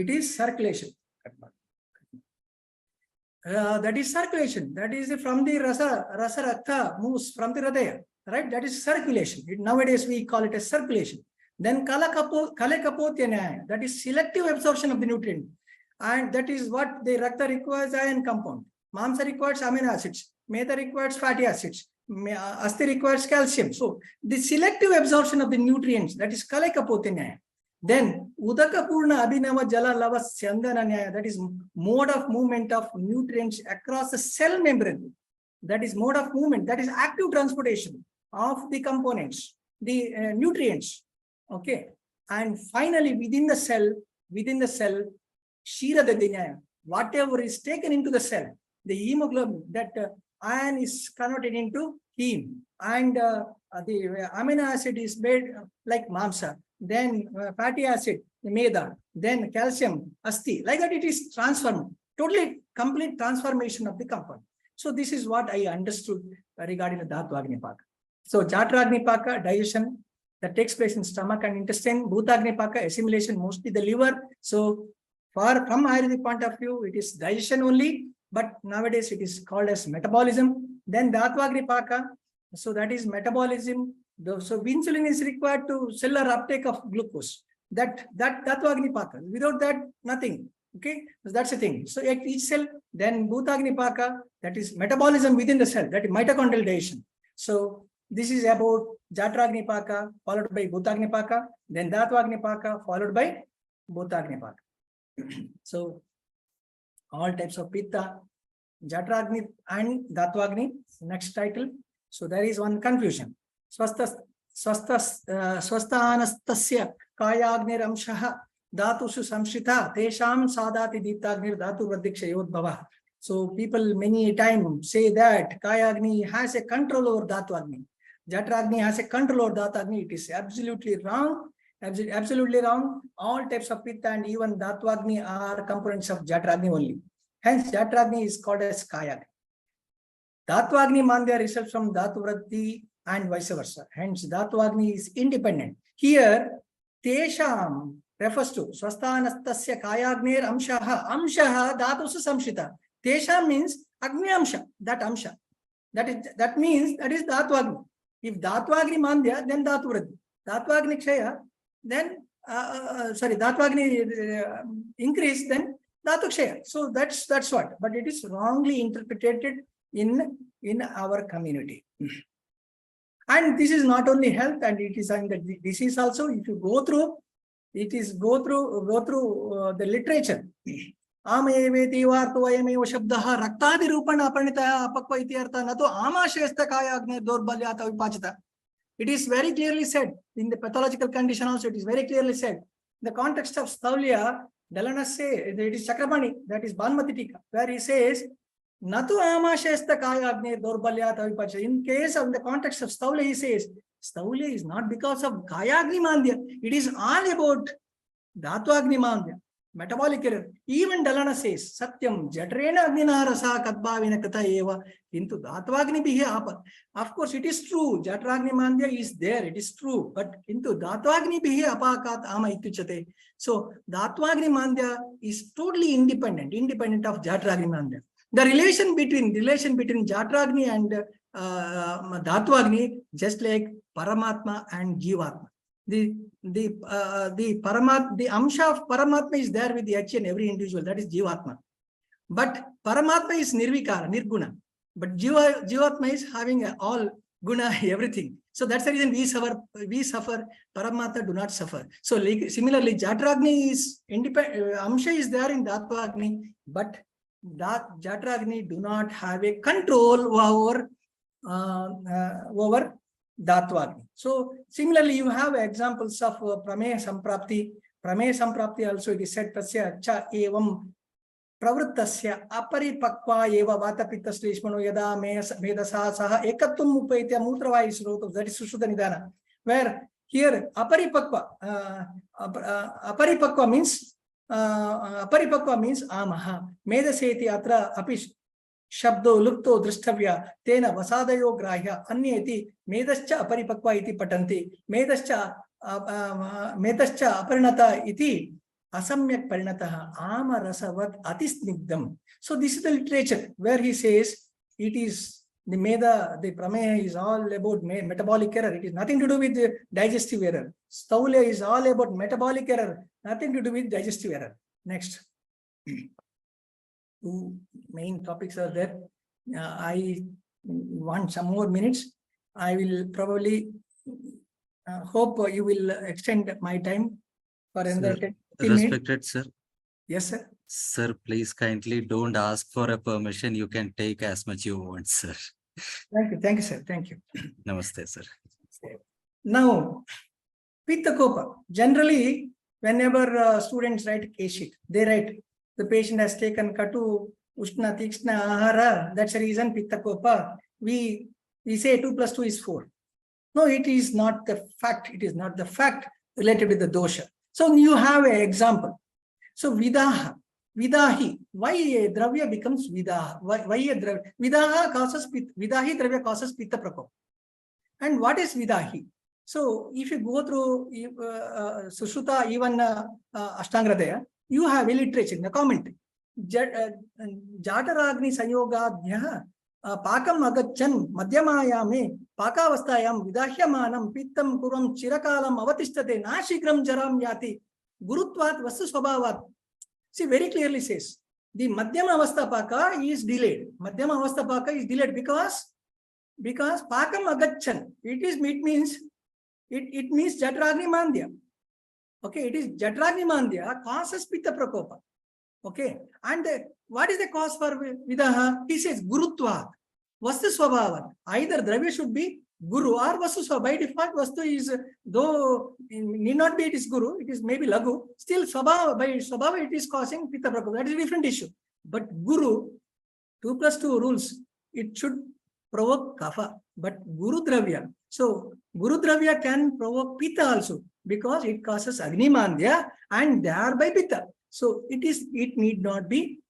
[SPEAKER 4] It is circulation. That is circulation. That is from the rasa rakta moves from the hridaya, right? That is circulation. Nowadays we call it as circulation. Then kale kapotya, that is selective absorption of the nutrient, and that is what the rakta requires iron compound. Mamsa requires amino acids. Meta requires fatty acids. Asti requires calcium. So the selective absorption of the nutrients, that is kale kapotya. Then udaka purna abhinava jala lava syandana nyaya, that is mode of movement of nutrients across the cell membrane. That is mode of movement, that is active transportation of the components, the nutrients. Okay. And finally within the cell, shira nyaya, whatever is taken into the cell, the hemoglobin, that iron is converted into heme, and the amino acid is made like mamsa. Then fatty acid, meda, then calcium, asti. Like that it is transformed, totally complete transformation of the compound. So this is what I understood regarding the Dhatu Agni Paka. So Jatra Agni Paka, digestion that takes place in stomach and intestine. Bhuta Agni Paka, assimilation, mostly the liver. So from Ayurvedic point of view, it is digestion only, but nowadays it is called as metabolism. Then Dhatu Agni Paka, so that is metabolism. So insulin is required to cellular uptake of glucose. That Dhatu Agni Paka. Without that, nothing. Okay, so that's the thing. So at each cell, then Bhuta Agni Paka, that is metabolism within the cell, that is mitochondrial digestion. So this is about Jatra Agni Paka, followed by Bhuta Agni Paka, then Dhatu Agni Paka, followed by Bhuta Agni Paka. So all types of Pitta, Jatra Agni and Dhatu Agni. Next title. So there is one confusion. Swasthanastasya kayagnir amshaha dhatusu samshita tesham sadati ditagnir dhatu vradikshayodbhava. So people many times say that Kayagni has a control over Dhatu Agni. Jatragni has a control over Dhatu Agni. It is absolutely wrong. Absolutely wrong. All types of Pitta and even Dhatu Agni are components of Jatragni only. Hence Jatragni is called as Kayagni. Dhatu Agni Mandya results from Dhatu Vradhi and vice versa. Hence, Dhatu Agni is independent. Here, Tesham refers to Swasthanastasya Kayagnir Amshaha. Amshaha Dhatusu Samshita. Tesham means Agni Amsha, that Amsha. That means that is Dhatu Agni. If Dhatu Agni Mandya, then Dhatu Vradhi. Dhatu Agni Kshaya, then Dhatu Agni increase, then Dhatu Kshaya. So that's what. But it is wrongly interpreted in our community. And this is not only health, and it is in the disease also. If you go through the literature. Amayeveti varto ayameva shabdaha raktadi rupana aparnita apakva iti artha nato amashesta kaya agne dorbalyata vipachita. It is very clearly said in the pathological condition also. It is very clearly said. The context of Staulya, Dalana say it is Chakrapani, that is Banmati Tika, where he says Natu amashesta kaya agne dorbalyata vipachita. In case of the context of Staulya, he says Staulya is not because of Kaya Agni Mandya. It is all about Dhatu Agni Mandya. Metabolic error. Even Dalana says, Satyam, Jatrena Agnina Rasa Kadbhavina Kata Eva into Dhatvagni Bihi Apa. Of course, it is true. Jatragni Mandya is there. It is true. But into Dhatvagni Bihi Apakat Ama Ituchate. So, Dhatvagni Mandya is totally independent of Jatragni Mandya. The relation between Jatragni and Dhatvagni, just like Paramatma and Jivatma. The Amsha of Paramatma is there with each and every individual, that is Jivatma. But Paramatma is Nirvikara, Nirguna. But Jivatma is having all guna, everything. So that's the reason we suffer, Paramatma do not suffer. So similarly, Jatragni is independent, Amsha is there in Dhatvagni, but Jatragni do not have a control over Dhatvagni. So similarly, you have examples of Prameya Samprapti. Prameya Samprapti also it is said Tasya Cha Evam Pravrittasya Aparipakva Eva Vata Pitta Shleshmano Yada Medasa Saha Ekatum Upaitya Mutravai Sroto, that is Sushruta Nidana. Where here Aparipakva means Amaha. Medaseti Atra Apish. Shabdo lupto drishtabhya tena vasadayo grahya anyeti medascha aparipakva iti patanti medascha aparinata iti asamyak parinataha ama rasavat atisnigdam. So this is the literature where he says it is the meda, the prameya is all about metabolic error. It is nothing to do with the digestive error. Staulya is all about metabolic error, nothing to do with digestive error. Next. Two main topics are there. I want some more minutes. I will probably hope you will extend my time for another 10 minutes.
[SPEAKER 5] Respected sir.
[SPEAKER 4] Yes, sir.
[SPEAKER 5] Sir, please kindly don't ask for a permission. You can take as much you want, sir.
[SPEAKER 4] Thank you, sir. Thank you.
[SPEAKER 5] Namaste, sir.
[SPEAKER 4] Now, Pitta Kopa. Generally, whenever students write a case sheet, they write the patient has taken Katu, Ushna, Tikshna, Ahara. That's the reason Pitta Kopa. We say 2 + 2 is 4. No, it is not the fact. It is not the fact related with the dosha. So you have an example. So Vidaha, Vidahi. Why a dravya becomes Vidaha? Why a dravya? Vidaha causes Pitta. Vidahi dravya causes Pitta Prakopa. And what is Vidahi? So if you go through Sushruta, even Ashtangradaya, you have a literature in the commentary. Jataragni Sanyogadhya Pakam Agachan Madhyamayame Pakavastayam Vidahyamanam Pittam Kuram Chirakalam Avatistate Nashigram Jaram Yati Gurutvat Vastu Swabhavat. See, very clearly says the Madhyama Avastha Paka is delayed. Madhyama Avastha Paka is delayed because Pakam Agachan. It means Jatragni Mandya. Okay, it is Jatragni Mandya causes Pitta Prakopa. Okay, and what is the cause for Vidaha? He says Gurutvat, Vastu Swabhavat. Either Dravya should be Guru or Vastu Swabhavat. By default, Vastu is, though need not be it is Guru, it is maybe Lagu, still Swabhava, by Swabhava it is causing Pitta Prakopa. That is a different issue. But Guru, 2 + 2 rules, it should provoke Kapha, but Guru Dravya. So Guru Dravya can provoke Pitta also because it causes Agni Mandya and thereby Pitta. So it need not be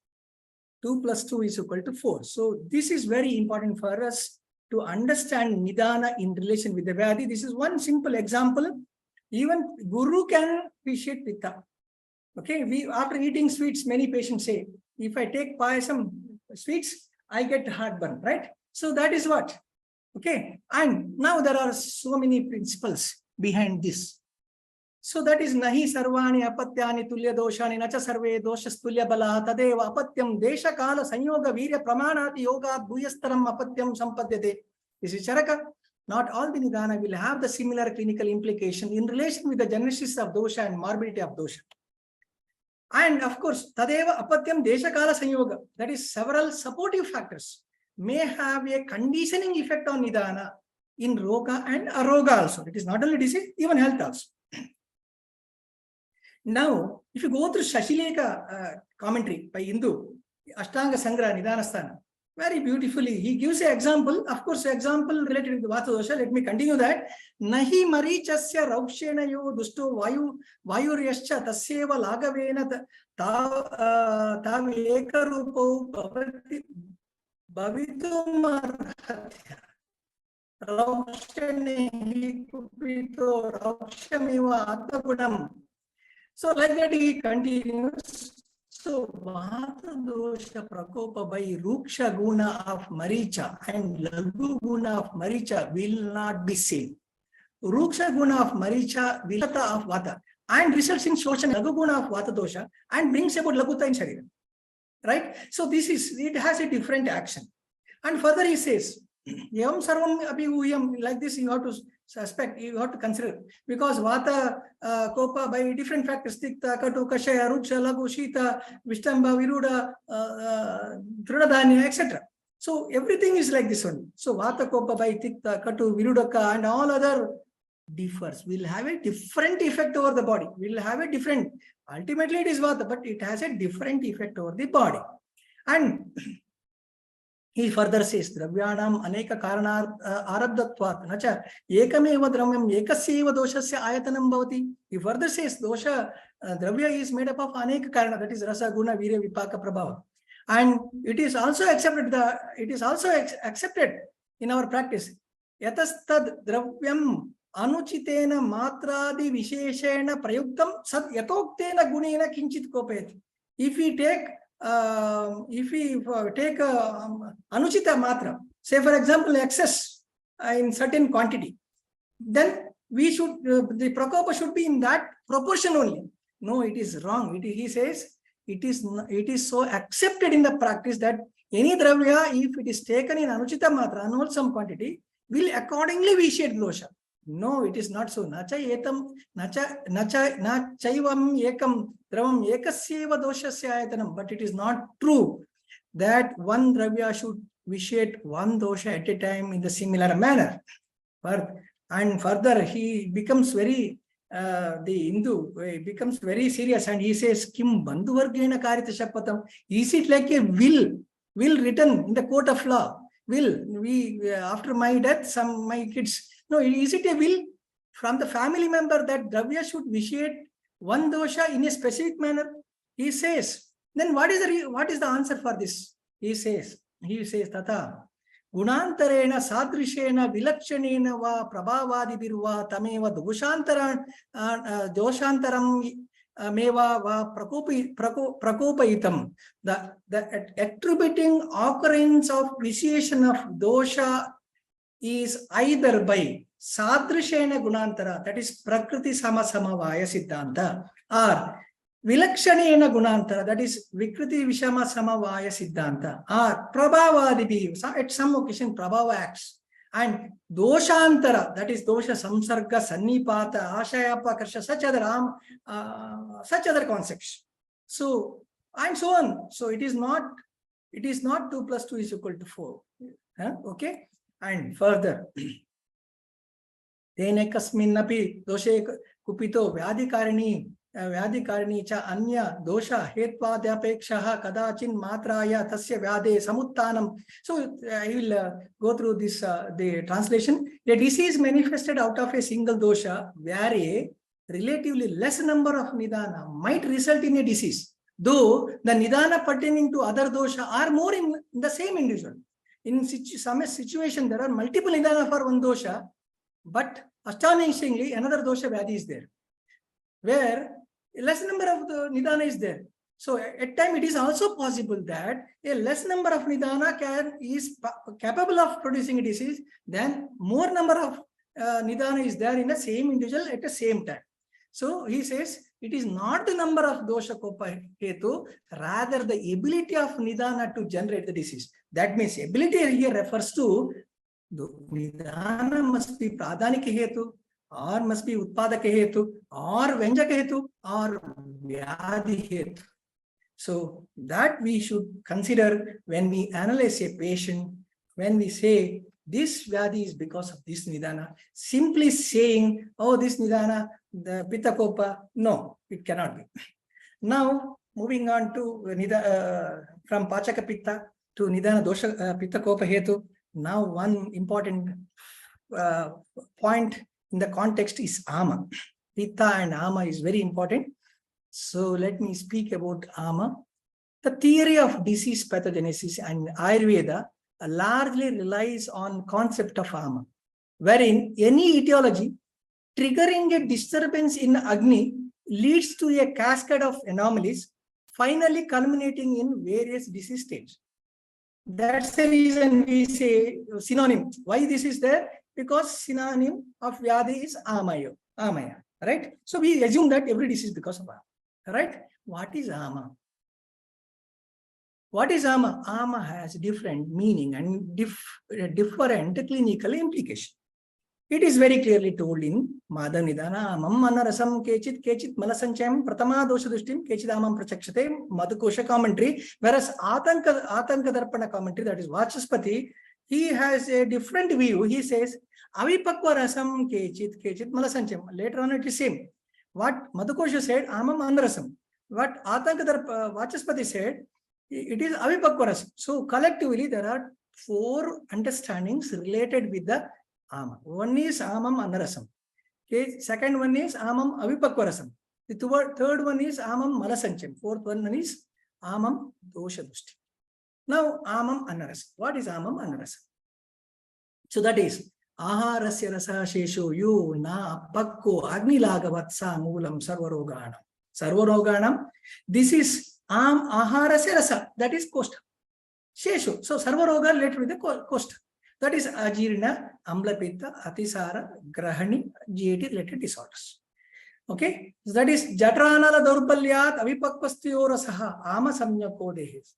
[SPEAKER 4] 2 + 2 is equal to 4. So this is very important for us to understand Nidana in relation with the Vyadhi. This is one simple example. Even Guru can appreciate Pitta. Okay, after eating sweets, many patients say, if I take payasam sweets, I get heartburn, right? So that is what. Okay, and now there are so many principles behind this. So that is nahi sarvani apatyani tulya doshani nacha sarve doshas tulya bala tadeva apatyam desha kala sanyoga virya pramanati yoga bhuyastaram apatyam sampadyate. This is Charaka. Not all the Nidana will have the similar clinical implication in relation with the genesis of dosha and morbidity of dosha. And of course, tadeva apatyam desha kala sanyoga. That is several supportive factors may have a conditioning effect on Nidana in Roga and Aroga also. It is not only disease, even health also. Now, if you go through Shashileka commentary by Hindu, Ashtanga Sangra Nidanasthana, very beautifully, he gives an example, of course, example related to Vata Dosha. Let me continue that. Nahi marichasya raukshena yo dusto vayuryascha tasyeva lagavena tav ekarupo bhavitum arhatya. Raukshene hi kupito raukshamiva atmagunam. So like that he continues. So Vata Dosha Prakopa by Ruksha Guna of Maricha and Lagu Guna of Maricha will not be seen. Ruksha Guna of Maricha will of Vata and results in Shoshan Lagu Guna of Vata Dosha and brings about Laguta in Sharira. Right? So this is, it has a different action. And further he says, Yam Sarvam Abhiguyam, like this you have to suspect, you have to consider, because Vata Kopa by different factors, Tikta, Katu, Kashaya, Ruksha, Lagu, Shita, Vishtamba, Viruda, Trudadanya, etc. So everything is like this one. So Vata Kopa by Tikta, Katu, Virudaka and all other differs, will have a different effect over the body, will have a different, ultimately it is Vata, but it has a different effect over the body. And he further says, Dravyanam aneka karana arabdatvat nacha ekameva dramyam ekasyeva doshasya ayatanam bhavati. He further says, dosha dravya is made up of aneka karana, that is rasa, guna, virya, vipaka, prabhava. And it is also accepted, accepted in our practice. Yatastad dravyam Anuchitena matradi visheshena prayuktam sad yatoktena gunena kinchit kopayati. If we take anuchita matra, say for example excess in certain quantity, then we should the prakopa should be in that proportion only. No, it is wrong. He says it is so accepted in the practice that any dravya, if it is taken in anuchita matra, unwholesome quantity, will accordingly vitiate dosha. No, it is not so. Nacha chaivam ekam dravam ekasyeva doshasya ayatanam. But it is not true that one dravya should vitiate one dosha at a time in the similar manner. And further, he becomes very the Hindu becomes very serious, and he says, "Kim bandhuvargena karita shapatam." Is it like a will written in the court of law? Will we after my death, my kids? No, is it a will from the family member that dravya should vitiate one dosha in a specific manner? He says. Then what is the answer for this? He says tata gunantarena sadrishena vilakshana va prabhavadi birva tameva doshantaram meva va prakopaitam. The attributing occurrence of vitiation of dosha is either by sadrishena gunantara, that is prakriti samasamavaya siddhanta, or vilakshana gunantara, that is vikriti vishama samavaya siddhanta, or prabhavadibi, at some occasion prabhava acts, and doshantara, that is dosha samsarga sannipata ashayapakarsha, such other concepts. So and so on. So it is not 2 plus 2 is equal to 4. Okay. And further, tene kasminapi doshe kupito vyadhikarani cha anya dosha hetvaadyapekshaha kadachin matraya tasya vyade samuttanam. So I will go through this the translation. A disease manifested out of a single dosha where a relatively less number of nidana might result in a disease, though the nidana pertaining to other dosha are more in the same individual. In some situation, there are multiple nidana for one dosha, but astonishingly, another dosha vyadi is there, where a less number of the nidana is there. So at time, it is also possible that a less number of nidana is capable of producing a disease than more number of nidana is there in the same individual at the same time. So he says, it is not the number of dosha kopa hetu, rather the ability of nidana to generate the disease. That means ability here refers to the nidana must be pradhanika hetu, or must be utpadaka hetu, or venjaka hetu, or vyadhi hetu. So that we should consider when we analyze a patient, when we say this vyadhi is because of this nidana. Simply saying, oh, this nidana, the pitta kopa, no, it cannot be. Now, moving on to from pachaka pitta to nidana dosha pitta kopa hetu. Now, one important point in the context is ama. Pitta and ama is very important. So let me speak about ama. The theory of disease pathogenesis and Ayurveda largely relies on concept of ama, wherein any etiology triggering a disturbance in Agni leads to a cascade of anomalies, finally culminating in various disease states. That's the reason we say synonym. Why this is there? Because synonym of vyadhi is amaya, right? So we assume that every disease is because of ama, right? What is ama? What is ama? Ama has different meaning and different clinical implication. It is very clearly told in Madha Nidana, Amam Manarasam Kechit Malasancham, Pratama Dosha Dushtim, Kechidamam Prachakshate, Madhukosha commentary, whereas Atanka Darpana commentary, that is Vachaspati, he has a different view. He says, Avipakwa Rasam Kechit Malasancham. Later on it is same. What Madhukosha said, Amam Anarasam. What Atanka Vachaspati said, it is Avipakwa Rasam. So collectively there are 4 understandings related with the ama. One is amam anarasam. Okay. Second one is amam avipakvarasam. The third one is amam malasancham. Fourth one is amam dosha dushti. Now amam anarasam. What is amam anarasam? So that is Aharasya rasa shesho yu na pakko agnilagavatsa moolam sarvaroganam. Sarvaroganam. This is aharasya rasa. That is kosta. Shesho. So sarvaroga related with the kosta. That is ajirna, amlapitta, atisara, grahani, GAT related disorders. Okay. So that is jatranala daurbalyat avipakvastyo rasaha ama samyako dehis.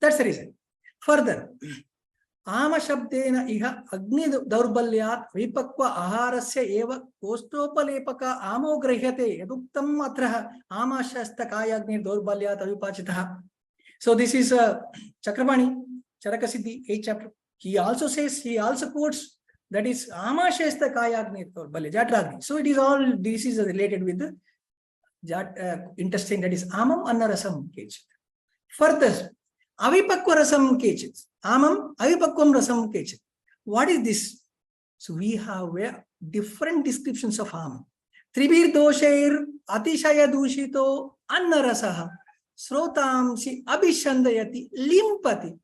[SPEAKER 4] That's the reason. Further, Ama Shabdena iha Agni Daurbalyat Vipakwa Aharasya Eva Kostopalepaka Amo Grihate Yaduktam Matraha Ama Shasta Kaya Agni Daurbalyat Avipachitaha. So this is Chakramani, Charakasiddhi, 8th chapter. He also says, he also quotes that is Ama Shasta Kaya Agni Daurbalya, Jatragni. So it is all, this is related with the interesting, that is Amam Annarasam Kechit. Further, Avipakwa Rasam Kechit. Amam Avipakvam Rasam Kechit. What is this? So we have different descriptions of Amam. Tribir Doshair Atishaya Dushito Annarasaha Srotamsi Abhishandayati Limpati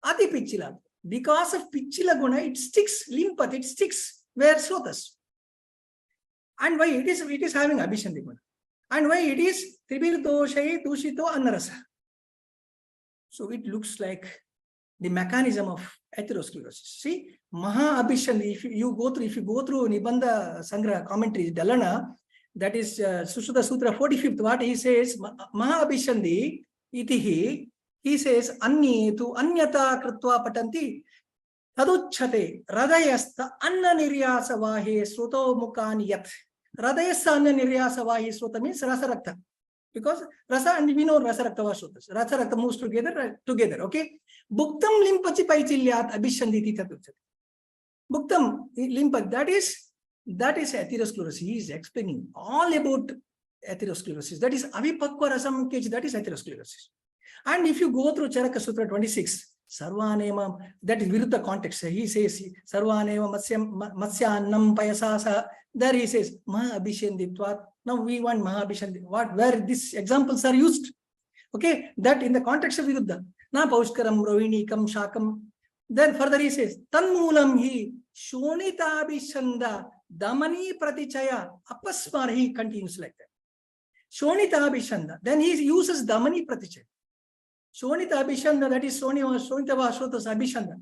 [SPEAKER 4] Ati Pichila. Because of Pichila Guna, it sticks, Limpati, it sticks where Srotas. And why it is having Abhishandi Guna. And why it is Tribir Doshair Dushito Annarasaha. So it looks like the mechanism of atherosclerosis. See, Maha Abhishandi, if you go through Nibandha Sangra commentaries, Dalana, that is Sushruta Sutra 45th, what he says, Maha Abhishandi, itihi, he says, Anyetu Anyata Kritva Patanti, Taduchate, Radayasta Anna Niryasa Vahe Sruto Mukani Yat. Radayasta Anna Niryasa Vahe Sruta means Rasarakta. Because rasa, and we know rasa rakta vashotas. Rasa rakta moves together, okay? Bhuktam limpachi paichilyat abhishanditi tatuchati. Bhuktam limpa, that is atherosclerosis. He is explaining all about atherosclerosis. That is avipakva rasam kech, that is atherosclerosis. And if you go through Charaka Sutra 26, Sarvanema, that is Viruddha context. He says, Sarvanema Matsyannam Payasasa. There he says, Maha Abhishanditvat. Now we want Maha Abhishandi. Where these examples are used? Okay, that in the context of Viruddha. Na Paushkaram, Rohinikam, Shakam. Then further he says, Tanmulam hi Shonita Abhishanda Damani Pratichaya Apasmar. He continues like that. Shonita Abhishanda. Then he uses Damani Pratichaya. Shonita Abhishanda, that is Shonita Vashotas Abhishanda.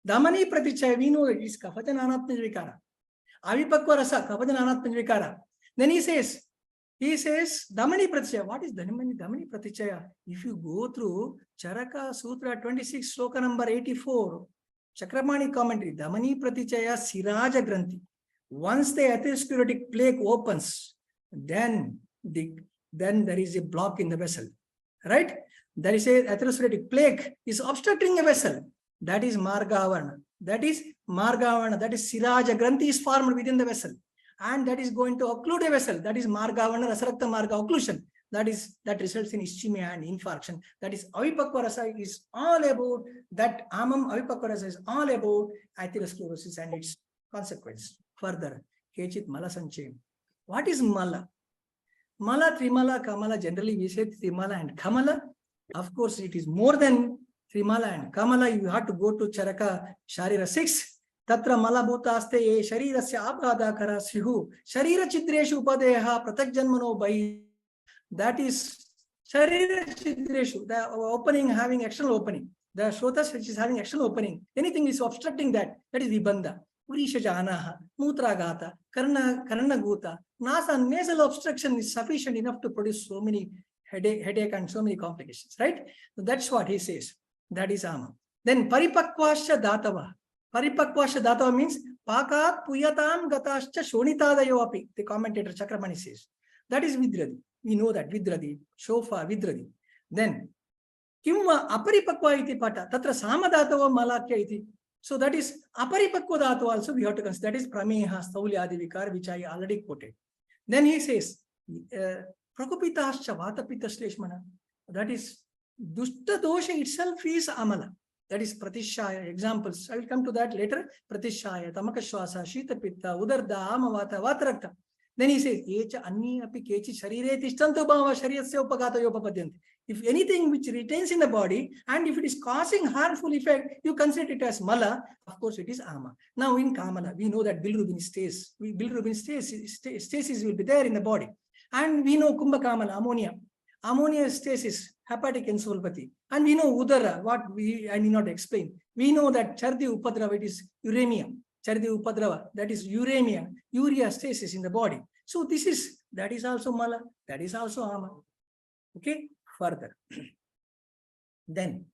[SPEAKER 4] Damani Pratichaya, we know it is Kafajananatmaj Vikara. Avipakva Rasa, Kafajananatmaj Vikara. Then he says, Damani Pratichaya. What is Damani Pratichaya? If you go through Charaka Sutra 26, Sloka number 84, Chakramani commentary, Damani Pratichaya Siraja Granthi. Once the atherosclerotic plaque opens, then there is a block in the vessel. Right? There is a atherosclerotic plaque is obstructing a vessel. That is Margavarna. That is Siraja Granthi is formed within the vessel. And that is going to occlude a vessel. That is Margavarna, Rasarakta Marga occlusion. That results in ischemia and infarction. That is Avipakva Rasa is all about that. Amam Avipakva Rasa is all about atherosclerosis and its consequence. Further, Kechit Mala Sanchem. What is Mala? Mala, Trimala, Kamala. Generally we say Trimala and Kamala. Of course, it is more than Trimala and Kamala. You have to go to Charaka Sharira 6. Tatra Mala Bhutaste ye Sharirasya Abhadakara Srihu Sharira Chidreshu Upadeha Pratakjanmano Bai. That is Sharira Chidreshu, the opening having external opening. The Shrotas which is having external opening. Anything is obstructing that is Vibandha. Purisha Janaha, Mutragata, Karna Guta. Nasal obstruction is sufficient enough to produce so many headache and so many complications, right? So that's what he says. That is Ama. Then Paripakvasya Datava. Paripakvasya Datava means Pakat Puyatam Gatascha Shonitadayo api. The commentator Chakramani says. That is Vidradi. We know that Vidradi, Shofa, Vidradi. Then Kimva Aparipakva iti pata. Tatra Samadatava Malakya iti. So that is Aparipakva Dhatu also we have to consider. That is Prameha, Staulyadi Vikar, which I already quoted. Then he says Prakopitascha Vatapita Shleshmana. That is Dushta Dosha itself is Amala. That is Pratishaya. Examples. I will come to that later. Pratishaya, Tamakashwasa, Shita Pitta, Udarda, Amavata, Vatarakta. Then he says, Echa Anni Api Kechi Sharire Tishtantu Bhava Shariyasya Upagata Yopapadyanti. If anything which retains in the body, and if it is causing harmful effect, you consider it as mala, of course it is ama. Now in Kamala, we know that bilirubin stasis will be there in the body. And we know Kumbha Kamala, ammonia. Ammonia stasis, hepatic encephalopathy. And we know Udara, I need not explain. We know that Chardi Upadrava, it is uremia. Chardi Upadrava, that is uremia, urea stasis in the body. So that is also mala, that is also ama. Okay, further. Then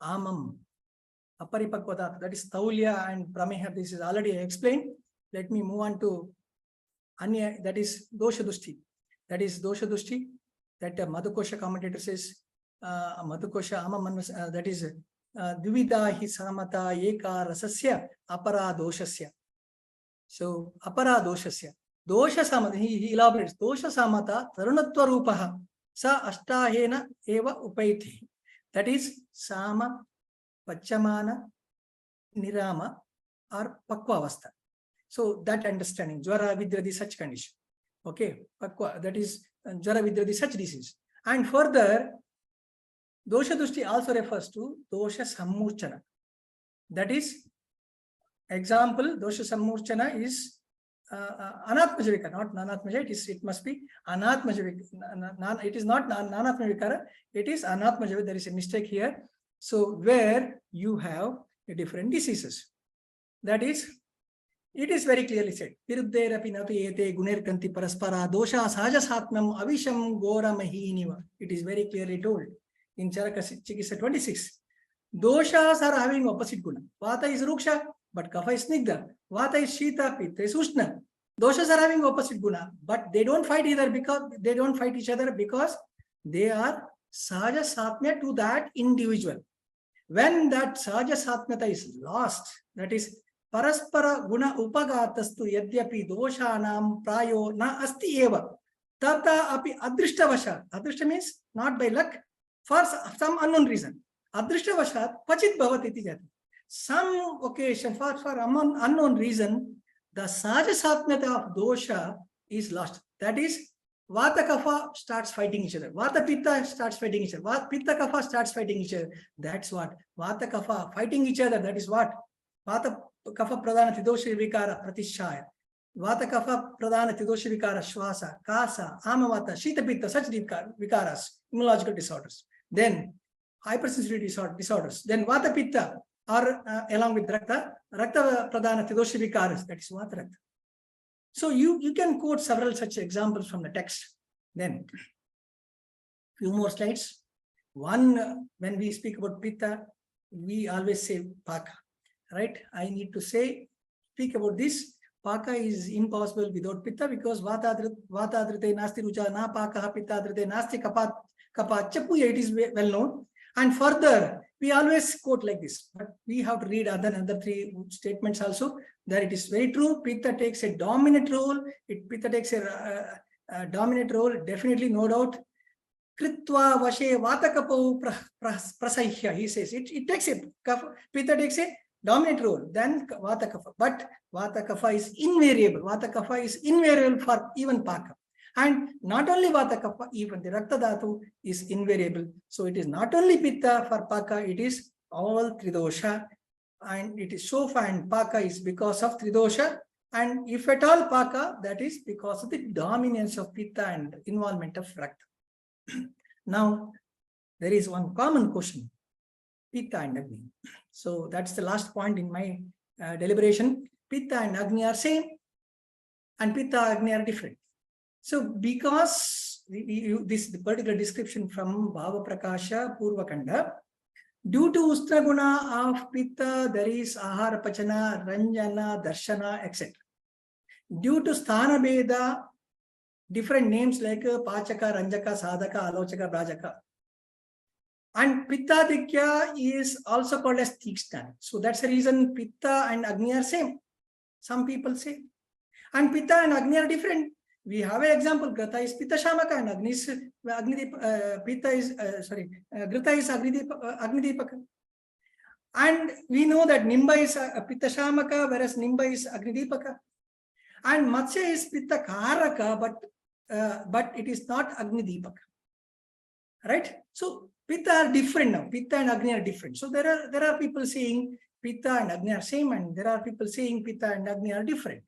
[SPEAKER 4] amam, aparipakvata, that is taulya and prameha, this is already explained. Let me move on to anya, that is dosha dushti. That is dosha dushti. That Madhukosha commentator says, Madhukosha Amaman, that is Dvida hi samata eka rasasya apara doshasya. So apara doshasya. Dosha samata, he elaborates, dosha samata tarunatva rupaha sa ashtahena eva upaiti. That is sama, pachamana, nirama or pakvavastha. So that understanding, jvara vidradi, such condition. Okay, pakva, that is Jara Vidradi, such disease. And further, Dosha Dushti also refers to Dosha Sammurchana. That is, example, Dosha Sammurchana is Anatmajavika, not Nanatmajavika, it must be Anatmajavika. It is not Nanatmajavika, it is Anatmajavika. There is a mistake here. So, where you have different diseases. That is, it is very clearly said. Viruddherapi napi ete gunerkanti paraspara dosha sahajasatmam avisham gora mahiniva. It is very clearly told in Charaka Chikisa 26. Doshas are having opposite guna. Vata is ruksha, but kapha is snigdha. Vata is shita, pitta is ushna. Doshas are having opposite guna, but they don't fight each other because they are sahajasatmya to that individual. When that sahajasatmyata is lost, that is Paraspara guna upagatastu yadyapi doshanam prayo na asti eva. Tata api adrishtavashat. Adrishta means not by luck, for some unknown reason. Adrishtavashat pachit bhavat iti jati. Some occasion, for unknown reason, the sajasatmata of dosha is lost. That is, Vata Kapha starts fighting each other. Vata Pitta starts fighting each other. Pitta Kapha starts fighting each other. That's what. Vata Kapha fighting each other. That is what. Vata Kapha Pradhana Tidosha Vikara Pratishaya. Vata Kapha Pradhana Tidosha Vikara Shwasa, Kasa, Amavata, Shita Pitta, such vikaras, immunological disorders. Then hypersensitivity disorders. Then Vata Pitta, or along with Rakta Pradhana Tidosha Vikaras, that is Vata Rakta. So you can quote several such examples from the text. Then few more slides. One, when we speak about Pitta, we always say Paka. Right? I need to speak about this. Paka is impossible without Pitta because Vata adrite nasti rucha na Paka Pitta adrite nasti kapat chapuya. It is well known. And further, we always quote like this, but we have to read other three statements also. That it is very true. Pitta takes a dominant role. Pitta takes a dominant role. Definitely, no doubt. Kritva vashe Vata kapau prasahya. He says it takes a Pitta takes a dominant role than Vata Kapha. But Vata Kapha is invariable. Vata Kapha is invariable for even Paka. And not only Vata Kapha, even the Rakta Dhatu is invariable. So it is not only Pitta for Paka, it is all Tridosha. And it is Sofa and Paka is because of Tridosha. And if at all Paka, that is because of the dominance of Pitta and involvement of Rakta. Now, there is one common question. Pitta and Agni. So that's the last point in my deliberation. Pitta and Agni are same, and Pitta and Agni are different. So because this particular description from Bhava Prakasha Purvakanda, due to Ustra Guna of Pitta, there is Ahara Pachana, Ranjana, Darshana, etc. Due to Sthana Beda, different names like Pachaka, Ranjaka, Sadhaka, Alochaka, Brajaka. And Pitta Dikya is also called as Tikstan. So that's the reason Pitta and Agni are same. Some people say. And Pitta and Agni are different. We have an example. Grata is Pitta Shamaka and Agni is Pitta is Grata is Agnidipaka. And we know that Nimba is Pitta Shamaka, whereas Nimba is Agnidipaka. And Matsya is Pitta Karaka, but it is not Agnidipaka. right? So Pitta are different now. Pitta and Agni are different. So there are people saying Pitta and Agni are same, and there are people saying Pitta and Agni are different.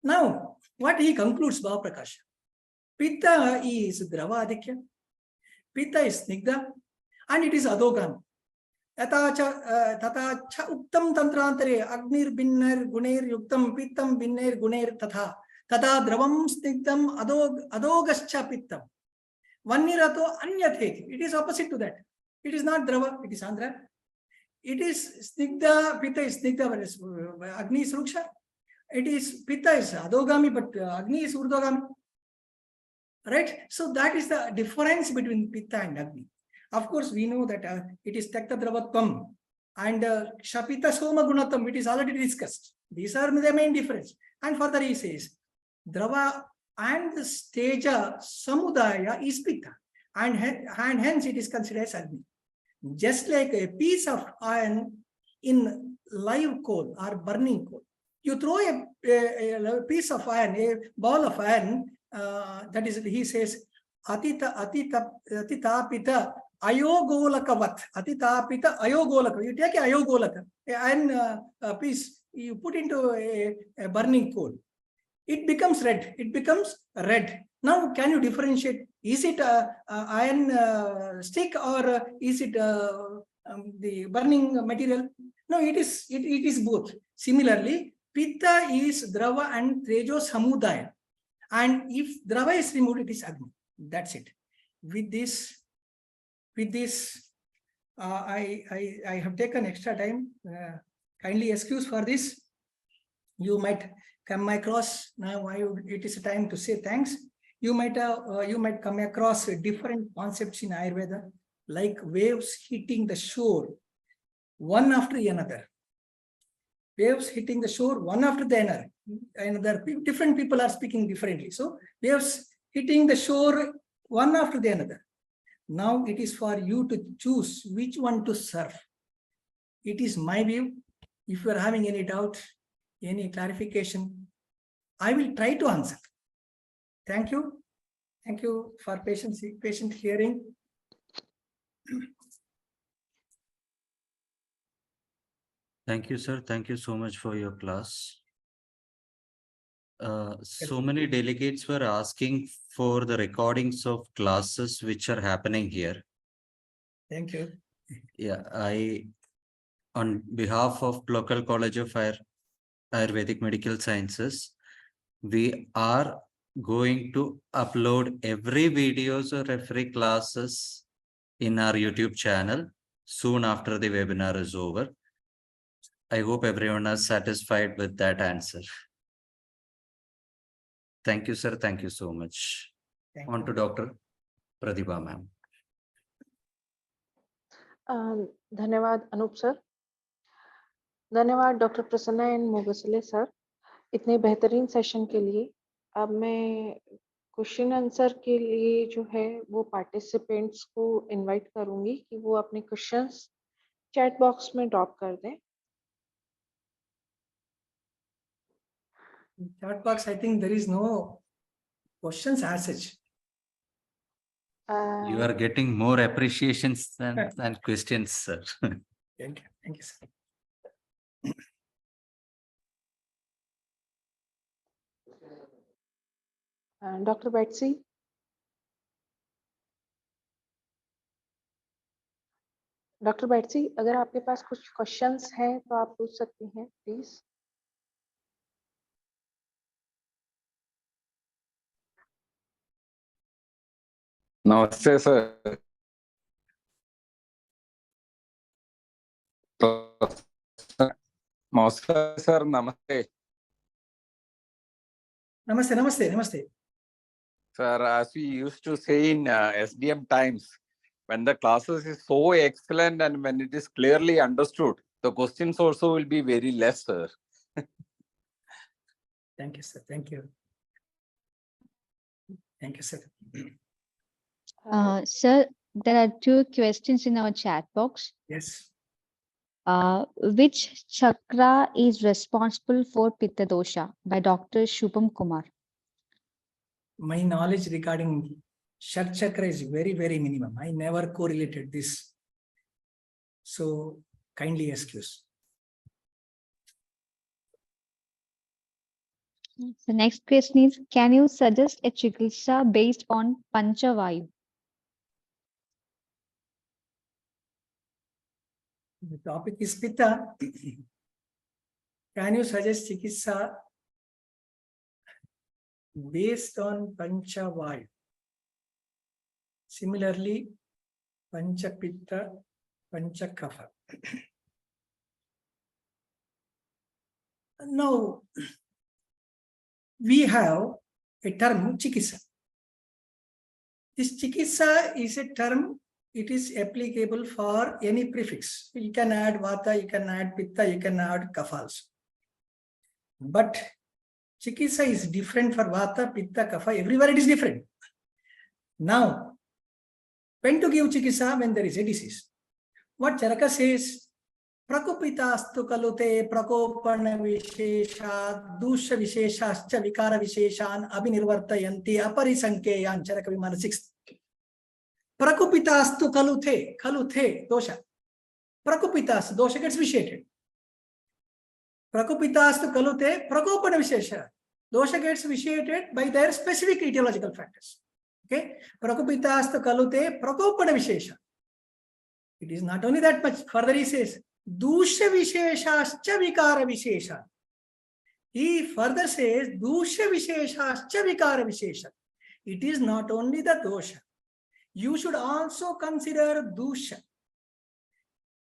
[SPEAKER 4] Now, what he concludes, Bhava Prakash, Pitta is Dravadikya, Pitta is Snigdha, and it is Adogam. Tata cha uktam tantrantare agnir binner guner yuktam pittam binner guner tatha dravam snigdam adogascha pittam. Vannirato anyathe. It is opposite to that. It is not drava, it is andhra. It is snigdha, pitta is snigdha, but Agni is ruksha. It is pitta is adogami, but Agni is urdogami. Right? So that is the difference between pitta and Agni. Of course, we know that it is Takta Dravatvam and Shapita Soma Gunatam, it is already discussed. These are the main difference. And further he says, Drava and the Steja Samudaya is Pitta, and hence it is considered as Agni. Just like a piece of iron in live coal or burning coal. You throw a piece of iron, a ball of iron, that is, he says, Atita Pita Ayogolakavat. Atitapita Ayogolaka. You take a Ayogolaka, an piece, you put into a burning coal. It becomes red. It becomes red. Now, can you differentiate? Is it iron stick or is it the burning material? No, it is both. Similarly, Pitta is Drava and Tejo Samudaya. And if Drava is removed, it is Agni. That's it. With this, I have taken extra time. Kindly excuse for this. You might come across now. It is a time to say thanks. You might come across different concepts in Ayurveda, like waves hitting the shore, one after another. Waves hitting the shore, one after the another. Different people are speaking differently. So waves hitting the shore, one after the another. Now it is for you to choose which one to serve. It is my view. If you are having any doubt, any clarification, I will try to answer. Thank you. Thank you for patient hearing.
[SPEAKER 5] Thank you, sir. Thank you so much for your class. So many delegates were asking for the recordings of classes which are happening here.
[SPEAKER 4] Thank you.
[SPEAKER 5] Yeah, on behalf of Glocal College of Ayurvedic Medical Sciences, we are going to upload every videos or every classes in our YouTube channel soon after the webinar is over. I hope everyone is satisfied with that answer. Thank you, sir. Thank you so much. On to Dr. Pratibha, ma'am.
[SPEAKER 1] धन्यवाद Anoop sir, धन्यवाद doctor Prasanna and मोगसले sir इतने बेहतरीन session के लिए. अब मैं question answer के लिए जो है वो पार्टिसिपेंट्स को इनवाइट करूंगी कि वो अपने क्वेश्चंस चैट बॉक्स में ड्रॉप कर दें.
[SPEAKER 4] Chat box, I think there is no questions as such.
[SPEAKER 5] You are getting more appreciations than questions, sir.
[SPEAKER 4] Thank you, sir.
[SPEAKER 1] Doctor बैट्सी, अगर आपके पास कुछ क्वेश्चंस हैं तो आप पूछ सकती हैं please.
[SPEAKER 6] Namaste, sir. Namaste, sir. Namaste.
[SPEAKER 4] Namaste.
[SPEAKER 6] Sir, as we used to say in SDM times, when the classes is so excellent and when it is clearly understood, the questions also will be very less, sir.
[SPEAKER 4] Thank you, sir. Thank you. Thank you, sir.
[SPEAKER 2] Sir, there are 2 questions in our chat box.
[SPEAKER 4] Yes.
[SPEAKER 2] Which chakra is responsible for Pitta dosha? By Dr. Shubham Kumar.
[SPEAKER 4] My knowledge regarding Chakra is very, very minimum. I never correlated this. So kindly excuse.
[SPEAKER 2] The next question is, can you suggest a chikitsa based on Panchavayu?
[SPEAKER 4] The topic is Pitta. Can you suggest chikitsa based on Panchavayu? Similarly, Pancha Pitta, Pancha Kapha. Now, we have a term chikitsa. This chikitsa is a term, it is applicable for any prefix. You can add vata, you can add pitta, you can add kapha also. But chikitsa is different for vata, pitta, kapha, everywhere it is different. Now, when to give chikitsa? When there is a disease. What Charcha says, prakupitastu kalute prakopana vishesha dusha visheshascha vikara visheshan abhinirvartayanti aparisankeyan. Charcha Vimana 6. Prakupitastu kalute dosha. Prakupitas, dosha gets vitiated. Prakupitastu kalute prakopana vishesha. Dosha gets vitiated by their specific etiological factors. Okay, prakupitastu kalute prakopana vishesha. It is not only that much. Further he says, dusha visheshascha vikara vishesha. He further says, dusha visheshascha vikara vishesha. It is not only the dosha. You should also consider dusha.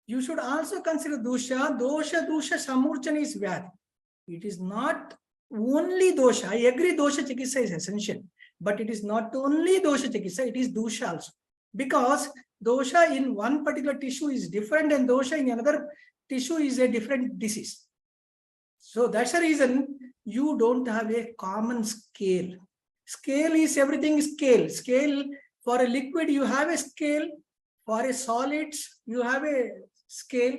[SPEAKER 4] You should also consider dosha. Dosha samurchana is vyadhi. It is not only dosha. I agree dosha chikitsa is essential. But it is not only dosha chikitsa, it is dosha also. Because dosha in one particular tissue is different and dosha in another tissue is a different disease. So that's the reason you don't have a common scale. Scale is everything scale. Scale for a liquid, you have a scale. For a solids, you have a scale.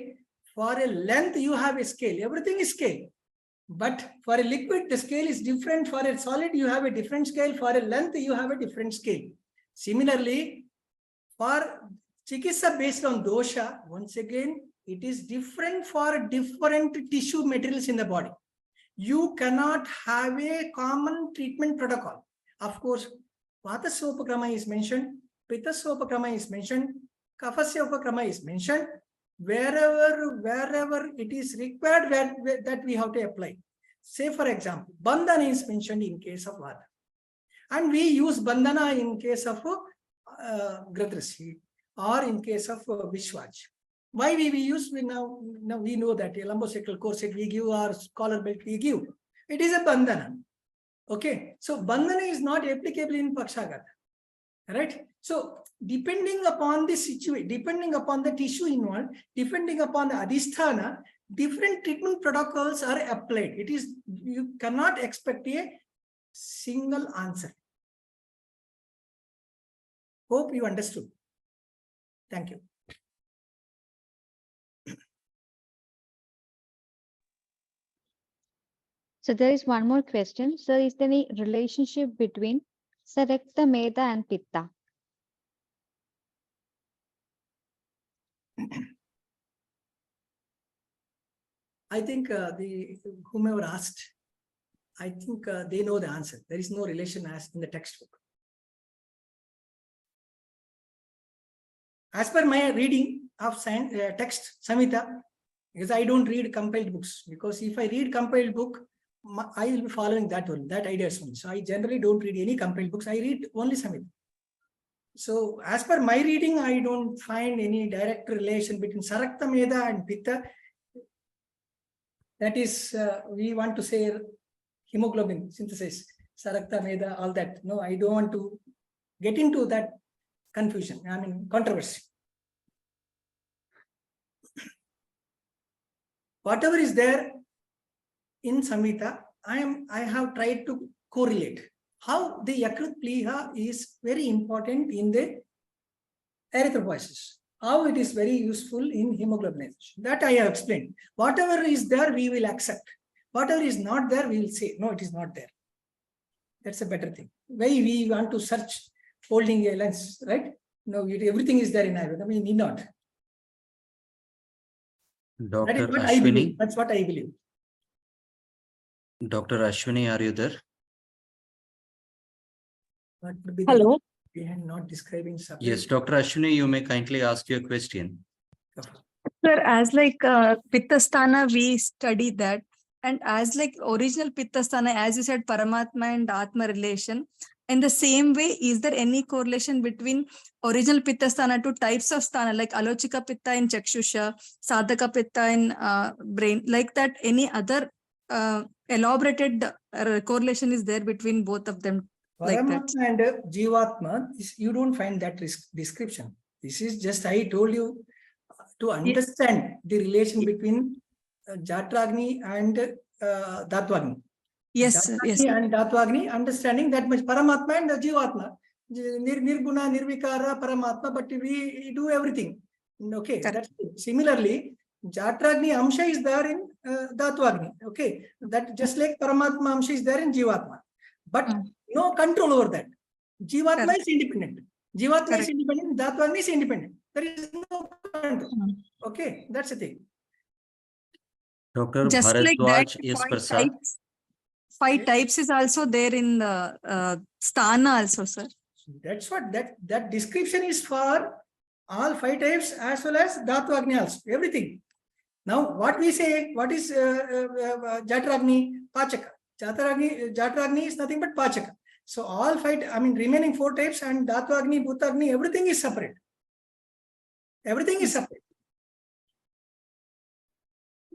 [SPEAKER 4] For a length, you have a scale. Everything is scale. But for a liquid, the scale is different. For a solid, you have a different scale. For a length, you have a different scale. Similarly, for chikitsa based on dosha, once again, it is different for different tissue materials in the body. You cannot have a common treatment protocol. Of course, Vatasya Upakrama is mentioned, Pittasya Upakrama is mentioned, Kaphasya Upakrama is mentioned. Wherever it is required that we have to apply. Say for example, bandhana is mentioned in case of vata. And we use bandhana in case of Gradrasi or in case of Vishwaj. Why we use, now we know that a lumbosacral corset we give or collar belt we give. It is a bandhana. Okay, so bandhana is not applicable in Pakshagata. Right? So depending upon the situation, depending upon the tissue involved, depending upon the adhisthana, different treatment protocols are applied. It is, you cannot expect a single answer. Hope you understood. Thank you.
[SPEAKER 2] So there is one more question. Sir, is there any relationship between Sarakta, Meda and Pitta?
[SPEAKER 4] I think whomever asked, I think they know the answer. There is no relation as in the textbook. As per my reading of science, text, Samhita, because I don't read compiled books. Because if I read compiled book, I will be following that one, that idea is one. So I generally don't read any compiled books. I read only Samhita. So as per my reading, I don't find any direct relation between Sarakta, Meda and Pitta. That is, we want to say hemoglobin synthesis, Sarakta, Meda, all that. No, I don't want to get into that confusion, I mean controversy. Whatever is there in Samhita, I have tried to correlate how the Yakrit Pliha is very important in the erythropoiesis, how it is very useful in hemoglobinization. That I have explained. Whatever is there, we will accept. Whatever is not there, we will say, no, it is not there. That's a better thing. Why we want to search holding a lens, right? No, everything is there in Ayurveda. We need not. That is
[SPEAKER 5] Dr.
[SPEAKER 4] what I believe.
[SPEAKER 5] Ashwini.
[SPEAKER 4] That's what I believe.
[SPEAKER 5] Dr. Ashwini, are you there?
[SPEAKER 4] What would be
[SPEAKER 7] Hello.
[SPEAKER 4] we are not describing separate.
[SPEAKER 5] Yes, Dr. Ashwini, you may kindly ask your question.
[SPEAKER 7] Sir, as like Pitta Sthana, we study that. And as like original Pitta Sthana, as you said, Paramatma and Atma relation. In the same way, is there any correlation between original Pitta Sthana to types of Sthana, like Alochika Pitta in Chakshusha, Sadhaka Pitta in brain, like that? Any other elaborated correlation is there between both of them? Like that?
[SPEAKER 4] Paramatma and Jivatma, you don't find that description. This is just, I told you, to understand the relation between Jatragni and Datvagni.
[SPEAKER 7] Yes,
[SPEAKER 4] Jatragni
[SPEAKER 7] yes.
[SPEAKER 4] and Datvagni, understanding that much Paramatma and Jivatma. Nirguna, Nirvikara, Paramatma, but we do everything. Okay, that's it. Similarly, Jatragni Amsha is there in Datvagni. Okay, that just like Paramatma Amsha is there in Jivatma. But no control over that. Jivatma is independent. Jivatma is independent. Datvagni is independent. There is no control. Okay, that's the thing.
[SPEAKER 5] Dr.
[SPEAKER 7] Just like that,
[SPEAKER 5] Bharadwaj is Prasad.
[SPEAKER 7] five types is also there in the Sthana also, sir.
[SPEAKER 4] That's what that description is for all 5 types as well as Datvagni also. Everything. Now, what we say, what is Jatragni? Pachaka. Jatragni is nothing but Pachaka. So all 5, I mean, remaining 4 types and Datvagni, Bhutagni, everything is separate. Everything is separate.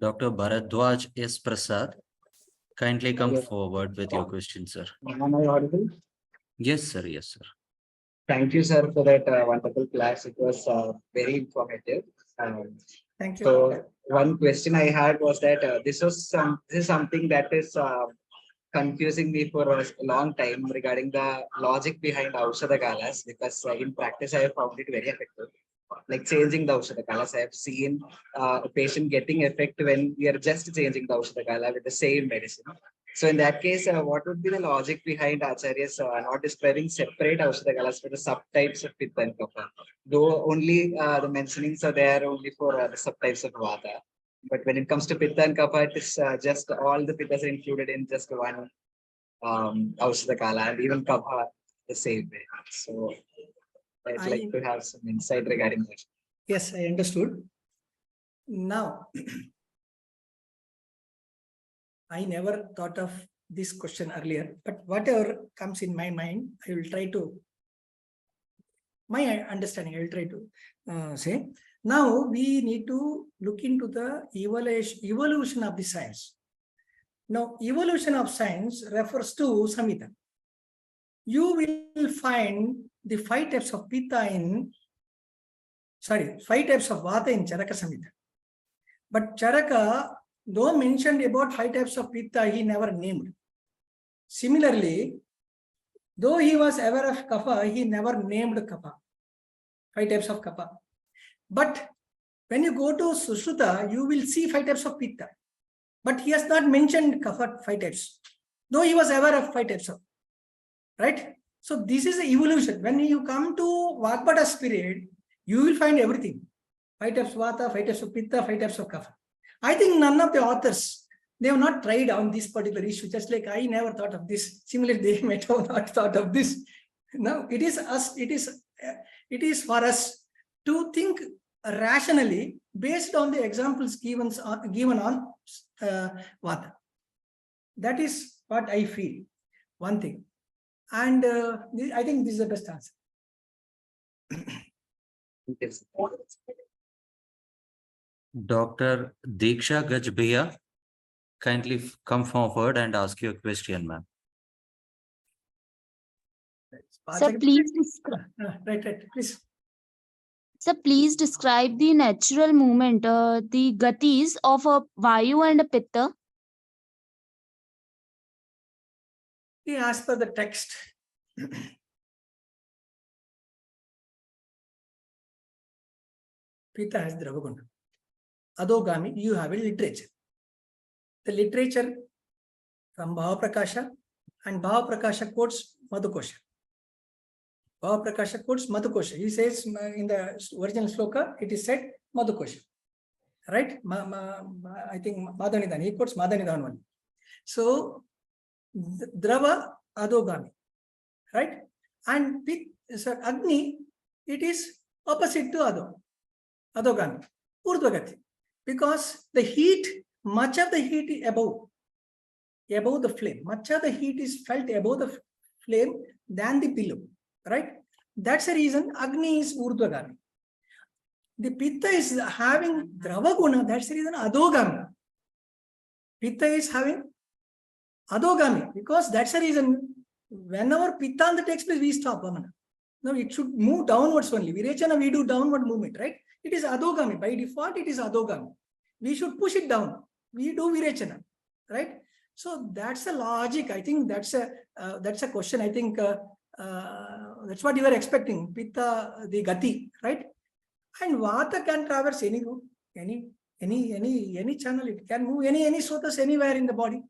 [SPEAKER 5] Dr. Bharadwaj is Prasad. Kindly come forward with your question, sir.
[SPEAKER 8] Am I audible?
[SPEAKER 5] Yes, sir. Yes, sir.
[SPEAKER 8] Thank you, sir, for that wonderful class. It was very informative.
[SPEAKER 4] Thank you.
[SPEAKER 8] So one question I had was that this is something that is confusing me for a long time regarding the logic behind Aushadakalas, because in practice I have found it very effective. Like changing the Aushadakalas, I have seen a patient getting effect when we are just changing the Aushadakala with the same medicine. So in that case, what would be the logic behind Acharyas not describing separate Aushadakalas for the subtypes of Pitta and Kapha? Though only the mentionings are there only for the subtypes of Vata. But when it comes to Pitta and Kapha, it is just all the Pittas are included in just one Aushadakala, and even Kapha the same way. So I'd like to have some insight regarding that.
[SPEAKER 4] Yes, I understood. Now, I never thought of this question earlier, but whatever comes in my mind, I will try to, my understanding, I will try to say. Now, we need to look into the evolution of the science. Now, evolution of science refers to Samhita. You will find the 5 types of Pitta in, 5 types of Vata in Charaka Samhita. But Charaka, though mentioned about 5 types of Pitta, he never named. Similarly, though he was aware of Kapha, he never named Kapha, 5 types of Kapha. But when you go to Sushruta, you will see 5 types of Pitta. But he has not mentioned Kapha 5 types, though he was aware of 5 types of, right? So this is the evolution. When you come to VAGBHATAS period, you will find everything. 5 types of Vata, 5 types of Pitta, 5 types of Kapha. I think none of the authors, they have not tried on this particular issue, just like I never thought of this. Similarly, they might have not thought of this. Now, it is for us to think rationally based on the examples given on Vata. That is what I feel. One thing. And I think this is the best answer.
[SPEAKER 8] Yes.
[SPEAKER 5] Dr. Diksha Gajbhaiya, kindly come forward and ask your question, ma'am.
[SPEAKER 9] Sir, please
[SPEAKER 4] Please.
[SPEAKER 9] Sir, please describe the natural movement, the gatis of a Vayu and a Pitta.
[SPEAKER 4] As per the text, Pitta has Dravaguna. Adogami, you have a literature. The literature from Bhava Prakasha, and Bhava Prakasha quotes Madhukosha. Bhava Prakasha quotes Madhukosha. He says in the original sloka, it is said Madhukosha. Right? I think Mahavidyalaya. He quotes Mahavidyalaya one. So, Drava Adogami. Right? And Agni, it is opposite to Adogami. Urdhvagati. Because the heat, much of the heat is above the flame. Much of the heat is felt above the flame than the below. Right? That's the reason Agni is Urdhvagami. The Pitta is having Drava Guna, that's the reason Adogami. Pitta is having Adogami, because that's the reason whenever Pitta takes place, we stop. Now it should move downwards only. Virechana, we do downward movement, right? It is Adogami. By default, it is Adogami. We should push it down. We do Virechana, right? So that's the logic. I think that's a question. I think that's what you were expecting. Pitta, the Gati, right? And Vata can traverse any route, any channel. It can move any sotas anywhere in the body.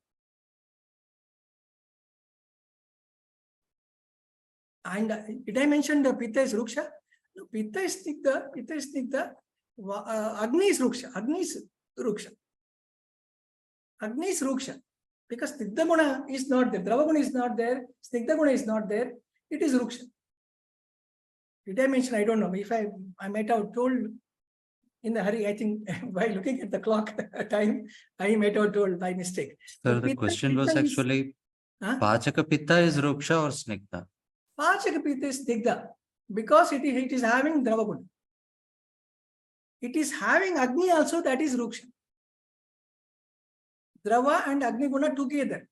[SPEAKER 4] And did I mention the Pitta is Ruksha? No, Pitta is Snigdha, Agni is Ruksha. Agni is Ruksha. Agni is Ruksha. Because Snigdha Guna is not there, Drava Guna is not there, Snigdha Guna is not there, it is Ruksha. Did I mention? I don't know. If I might have told in the hurry, I think by looking at the clock time, I might have told by mistake.
[SPEAKER 5] So the question was actually, Pachaka Pitta is Ruksha or Snigdha?
[SPEAKER 4] Pachaka Pitta is Snigdha, because it is having Drava Guna. It is having Agni also, that is Ruksha. Drava and Agni Guna together.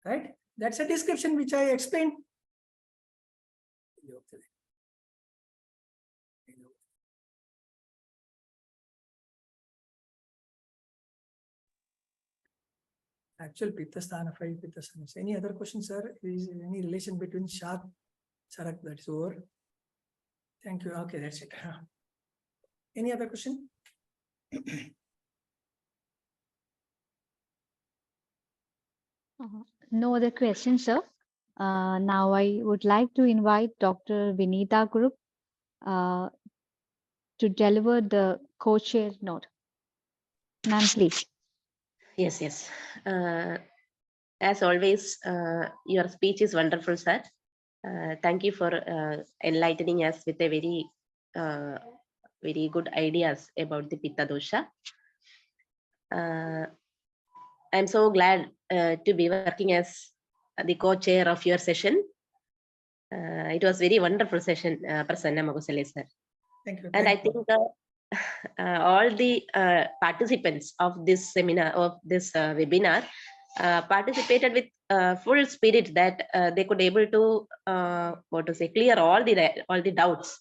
[SPEAKER 4] Right? That's a description which I explained. Actual Pitta Sthana 5 Pitta Sthana. Any other questions, sir? Is any relation between Shark, Sarak? That's over. Thank you. Okay, that's it. Any other question?
[SPEAKER 2] No other questions, sir. Now I would like to invite Dr. Vineeta Kurup to deliver the co-chair note. Ma'am, please.
[SPEAKER 10] Yes. As always, your speech is wonderful, sir. Thank you for enlightening us with a very good ideas about the Pitta dosha. I'm so glad to be working as the co-chair of your session. It was very wonderful session, Prasanna Mogasale, sir.
[SPEAKER 4] Thank you.
[SPEAKER 10] And I think all the participants of this seminar, of this webinar, participated with full spirit, that they could able to clear all the doubts,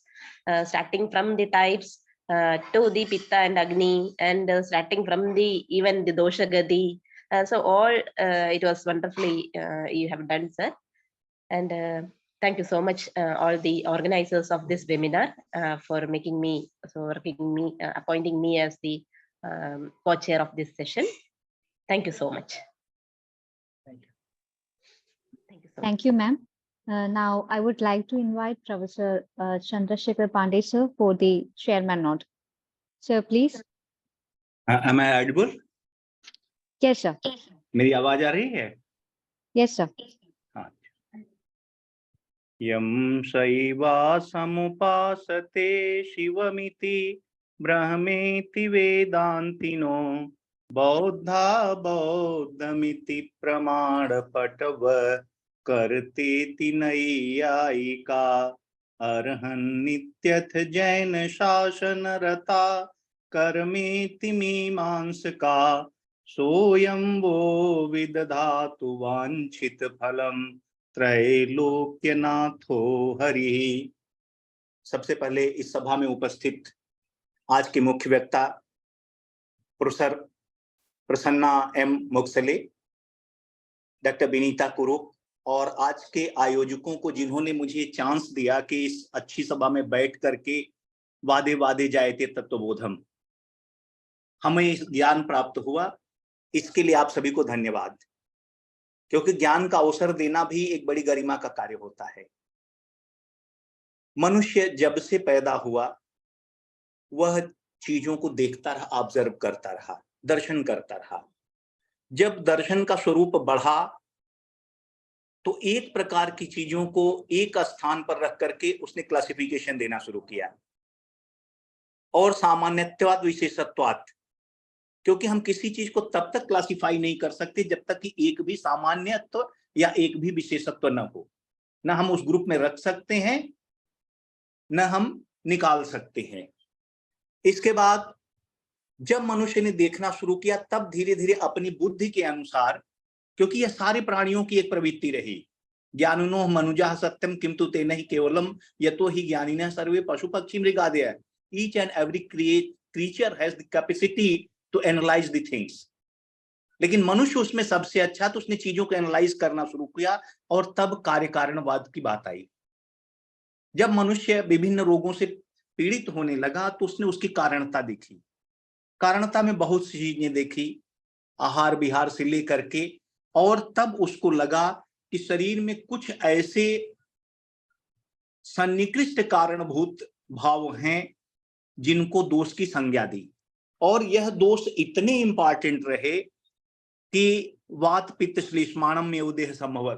[SPEAKER 10] starting from the types to the Pitta and Agni, and starting from even the Dosha Gadi. So all it was wonderfully you have done, sir. And thank you so much, all the organizers of this webinar, for appointing me as the co-chair of this session. Thank you so much.
[SPEAKER 4] Thank you.
[SPEAKER 10] Thank you so much.
[SPEAKER 2] Thank you, ma'am. Now I would like to invite Professor Chandrasekhar Pandey, sir, for the chairman note. Sir, please.
[SPEAKER 3] Am I audible?
[SPEAKER 2] Yes, sir.
[SPEAKER 3] मेरी आवाज आ रही है?
[SPEAKER 2] Yes, sir.
[SPEAKER 3] यं शैवा समुपासते शिवमिति ब्रह्मेति वेदान्तिनो बौद्धा बौद्धमिति प्रमाणपटव कर्तेति नैयायिका अर्हन्नित्यथ जैन शासनरता कर्मेति मीमांसका सोऽयं वो विदधातु वाञ्छित फलम् त्रैलोक्यनाथो हरि। सबसे पहले इस सभा में उपस्थित आज के मुख्य वक्ता professor Prasanna M Mogasale, doctor Vinita Kurup, और आज के आयोजकों को जिन्होंने मुझे चांस दिया कि इस अच्छी सभा में बैठ करके वादे वादे जायते तत्वबोधम, हमें ज्ञान प्राप्त हुआ, इसके लिए आप सभी को धन्यवाद। क्योंकि ज्ञान का अवसर देना भी एक बड़ी गरिमा का कार्य होता है। मनुष्य जब से पैदा हुआ वह चीजों को देखता रहा, ऑब्जर्व करता रहा, दर्शन करता रहा। जब दर्शन का स्वरूप बढ़ा तो एक प्रकार की चीजों को एक स्थान पर रख करके उसने क्लासिफिकेशन देना शुरू किया, और सामान्यत्वाद विशेषत्वाद, क्योंकि हम किसी चीज को तब तक क्लासिफाई नहीं कर सकते जब तक कि एक भी सामान्यत्व या एक भी विशेषत्व न हो। न हम उस ग्रुप में रख सकते हैं, न हम निकाल सकते हैं। इसके बाद जब मनुष्य ने देखना शुरू किया तब धीरे धीरे अपनी बुद्धि के अनुसार, क्योंकि यह सारे प्राणियों की एक प्रवृत्ति रही, ज्ञानिनो मनुजा सत्यम किंतु ते नहीं केवलम यतो ही ज्ञानिनः सर्वे पशु पक्षी मृगादयः। Each and every creature has the capacity to analyse the things, लेकिन मनुष्य उसमें सबसे अच्छा, तो उसने चीजों को एनालाइज करना शुरू किया और तब कार्य कारणवाद की बात आई। जब मनुष्य विभिन्न रोगों से पीड़ित होने लगा तो उसने उसकी कारणता देखी। कारणता में बहुत सी चीजें देखी, आहार विहार से लेकर के, और तब उसको लगा कि शरीर में कुछ ऐसे सन्निकृष्ट कारणभूत भाव हैं जिनको दोष की संज्ञा दी, और यह दोष इतने इंपॉर्टेंट रहे कि वात पित्त श्लेष्माणम में देह संभव,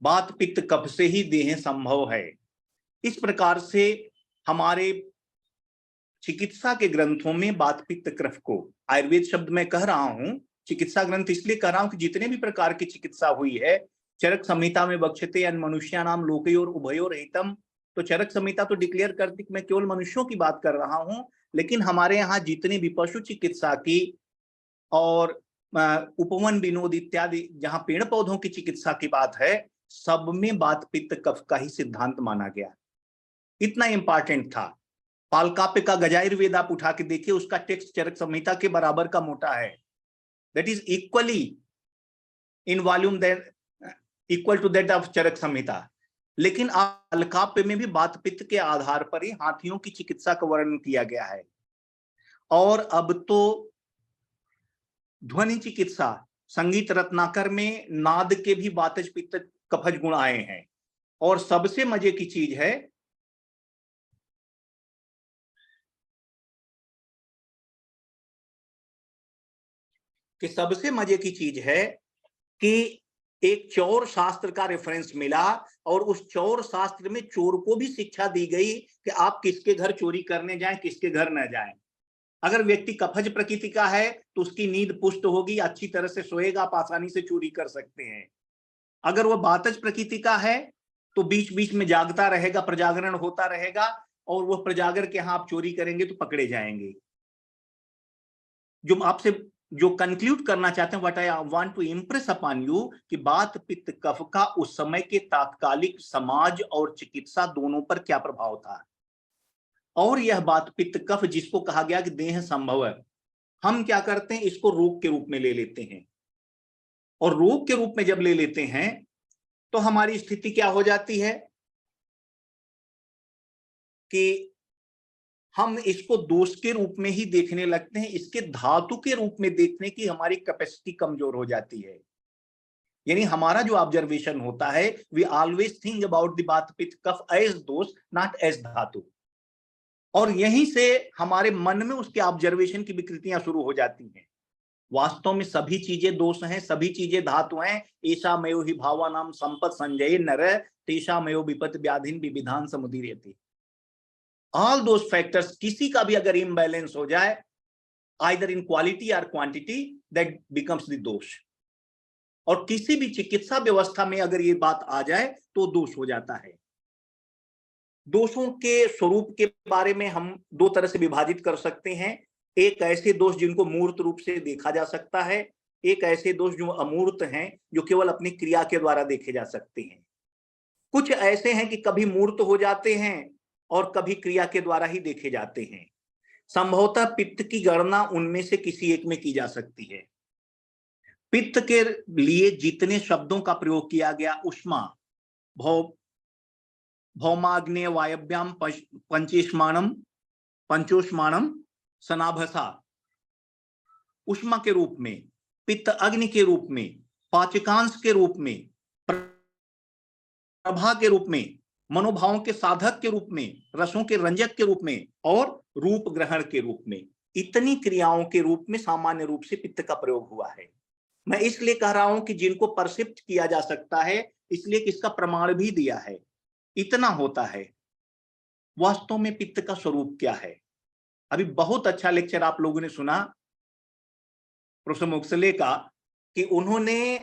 [SPEAKER 3] वात पित्त कफ से ही देह संभव है। इस प्रकार से हमारे चिकित्सा के ग्रंथों में वात पित्त कफ को, आयुर्वेद शब्द मैं कह रहा हूं, चिकित्सा ग्रंथ इसलिए कह रहा हूं कि जितने भी प्रकार की चिकित्सा हुई है, चरक संहिता में बक्षते अन मनुष्यानाम लोकयोर उभयोर हितम, तो चरक संहिता तो डिक्लेयर करती कि मैं केवल मनुष्यों की बात कर रहा हूं, लेकिन हमारे यहाँ जितने भी पशु चिकित्सा की और उपवन विनोद इत्यादि जहां पेड़ पौधों की चिकित्सा की बात है, सब में वात पित्त कफ का ही सिद्धांत माना गया। इतना इंपॉर्टेंट था। पालकाप्य का गजायुर्वेद आप उठा के देखिए, उसका टेक्स्ट चरक संहिता के बराबर का मोटा है, that is equally in volume that equal to that of Charaka Samhita. लेकिन पालकाप्य में भी वात पित्त के आधार पर ही हाथियों की चिकित्सा का वर्णन किया गया है। और अब तो ध्वनि चिकित्सा, संगीत रत्नाकर में नाद के भी वातज पित्त कफज गुण आए हैं। और सबसे मजे की चीज है कि एक चौर शास्त्र का रेफरेंस मिला, और उस चौर शास्त्र में चोर को भी शिक्षा दी गई कि आप किसके घर चोरी करने जाएं, किसके घर न जाएं। अगर व्यक्ति कफज प्रकृति का है तो उसकी नींद पुष्ट होगी, अच्छी तरह से सोएगा, आप आसानी से चोरी कर सकते हैं। अगर वह वातज प्रकृति का है तो बीच बीच में जागता रहेगा, प्रजागरण होता रहेगा, और वह प्रजागर के यहाँ आप चोरी करेंगे तो पकड़े जाएंगे। जो आपसे जो कंक्लूड करना चाहते हैं, what I want to impress upon you, कि वात पित्त कफ का उस समय के तात्कालिक समाज और चिकित्सा दोनों पर क्या प्रभाव था। और यह वात पित्त कफ जिसको कहा गया कि देह संभव है, हम क्या करते हैं, इसको रोग के रूप में ले लेते हैं। और रोग के रूप में जब ले लेते हैं तो हमारी स्थिति क्या हो जाती है कि हम इसको दोष के रूप में ही देखने लगते हैं, इसके धातु के रूप में देखने की हमारी कैपेसिटी कमजोर हो जाती है। यानी हमारा जो ऑब्जर्वेशन होता है, we always think about the vata pitta kapha as dosha, not as dhatu. और यहीं से हमारे मन में उसके ऑब्जर्वेशन की विकृतियां शुरू हो जाती हैं। वास्तव में सभी चीजें दोष हैं, सभी चीजें धातु हैं। ऐसा मयो ही भावानाम संपत संजय नर तेषा मयो विपत व्याधिन विविधान समुदीर्यते। ऑल दोज फैक्टर्स, किसी का भी अगर इम्बैलेंस हो जाए, आइदर इन क्वालिटी और क्वांटिटी, दैट बिकम्स द दोष। और किसी भी चिकित्सा व्यवस्था में अगर ये बात आ जाए तो दोष हो जाता है। दोषों के स्वरूप के बारे में हम दो तरह से विभाजित कर सकते हैं। एक ऐसे दोष जिनको मूर्त रूप से देखा जा सकता है, एक ऐसे दोष जो अमूर्त हैं, जो केवल अपनी क्रिया के द्वारा देखे जा सकते हैं। कुछ ऐसे हैं कि कभी मूर्त हो जाते हैं और कभी क्रिया के द्वारा ही देखे जाते हैं। संभवतः पित्त की गणना उनमें से किसी एक में की जा सकती है। पित्त के लिए जितने शब्दों का प्रयोग किया गया, उष्मा, भौमाग्नेय वायव्याम पंचोष्माणम सनाभसा, उष्मा के रूप में, पित्त अग्नि के रूप में, पाचकांश के रूप में, प्रभा के रूप में, मनोभावों के साधक के रूप में, रसों के रंजक के रूप में और रूप ग्रहण के रूप में, इतनी क्रियाओं के रूप में सामान्य रूप से पित्त का प्रयोग हुआ है। मैं इसलिए कह रहा हूं कि जिनको परसिप्ट किया जा सकता है, इसलिए कि इसका प्रमाण भी दिया है, इतना होता है। वास्तव में पित्त का स्वरूप क्या है? अभी बहुत अच्छा लेक्चर आप लोगों ने सुना प्रोफेसर मोगसले का, कि उन्होंने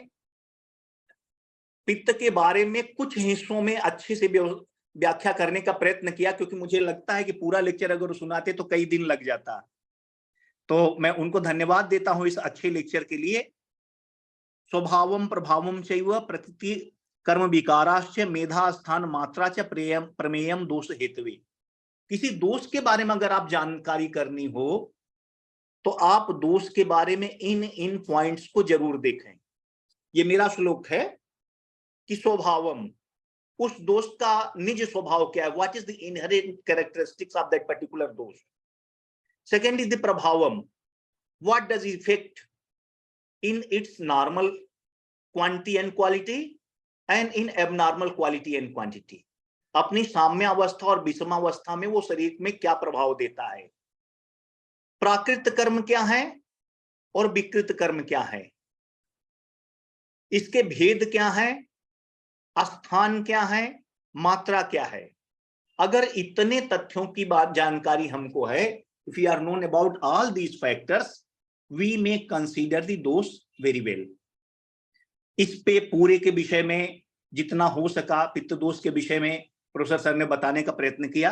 [SPEAKER 3] पित्त के बारे में कुछ हिस्सों में अच्छे से व्याख्या करने का प्रयत्न किया, क्योंकि मुझे लगता है कि पूरा लेक्चर अगर सुनाते तो कई दिन लग जाता। तो मैं उनको धन्यवाद देता हूं इस अच्छे लेक्चर के लिए। स्वभावम प्रभावम चैव प्रकृति कर्म विकाराश्च मेधा स्थान मात्रा च प्रमेयम दोष हेतवे। किसी दोष के बारे में अगर आप जानकारी करनी हो तो आप दोष के बारे में इन पॉइंट्स को जरूर देखें। ये मेरा श्लोक है कि स्वभावम, उस दोष का निज स्वभाव क्या है, what is the inherent characteristics of that particular dosha. Second is the प्रभावम, what does effect in its normal quantity and quality and in abnormal quality and quantity। अपनी साम्य अवस्था और विषमावस्था में वो शरीर में क्या प्रभाव देता है। प्राकृत कर्म क्या है और विकृत कर्म क्या है, इसके भेद क्या है, स्थान क्या है, मात्रा क्या है। अगर इतने तथ्यों की बात जानकारी हमको है, if we are known about all these factors, we may consider the dose very well। इस पे पूरे के विषय में जितना हो सका पित्त दोष के विषय में प्रोफेसर सर ने बताने का प्रयत्न किया।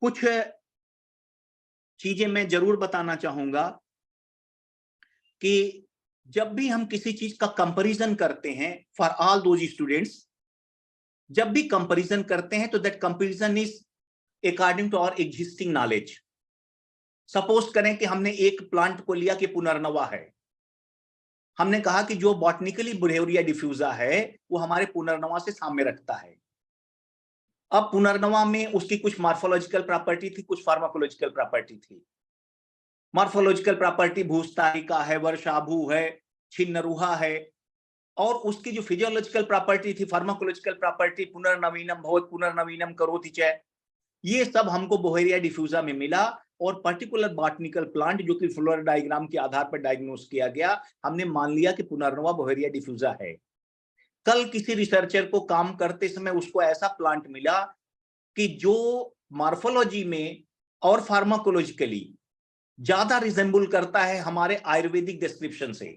[SPEAKER 3] कुछ चीजें मैं जरूर बताना चाहूंगा कि जब भी हम किसी चीज का कंपैरिजन करते हैं, फॉर ऑल दोज स्टूडेंट्स, जब भी कंपैरिजन करते हैं तो that comparison is according to our existing knowledge. Suppose करें कि हमने एक प्लांट को लिया कि पुनर्नवा है, हमने कहा कि जो बॉटनिकली बुरहेरिया डिफ्यूजा है वो हमारे पुनर्नवा से साम्य रखता है। अब पुनर्नवा में उसकी कुछ मॉर्फोलॉजिकल प्रॉपर्टी थी, कुछ फार्माकोलॉजिकल प्रॉपर्टी थी। मॉर्फोलॉजिकल प्रॉपर्टी भूस्तारिका है, वर्षाभू है, छिन्नरुहा है, और उसकी जो फिजियोलॉजिकल प्रॉपर्टी थी, फार्माकोलॉजिकल प्रॉपर्टी पुनर्नवीनम भवत पुनर्नवीनम करोति च, ये सब हमको बुरहेरिया डिफ्यूजा में मिला। और पर्टिकुलर बॉटनिकल प्लांट जो कि फ्लोरा डायग्राम के आधार पर डायग्नोस किया गया, हमने मान लिया कि पुनर्नवा बुरहेरिया डिफ्यूजा है। कल किसी रिसर्चर को काम करते समय उसको ऐसा प्लांट मिला कि जो मॉर्फोलॉजी में और फार्माकोलॉजिकली ज्यादा रिजेंबल करता है हमारे आयुर्वेदिक डिस्क्रिप्शन से।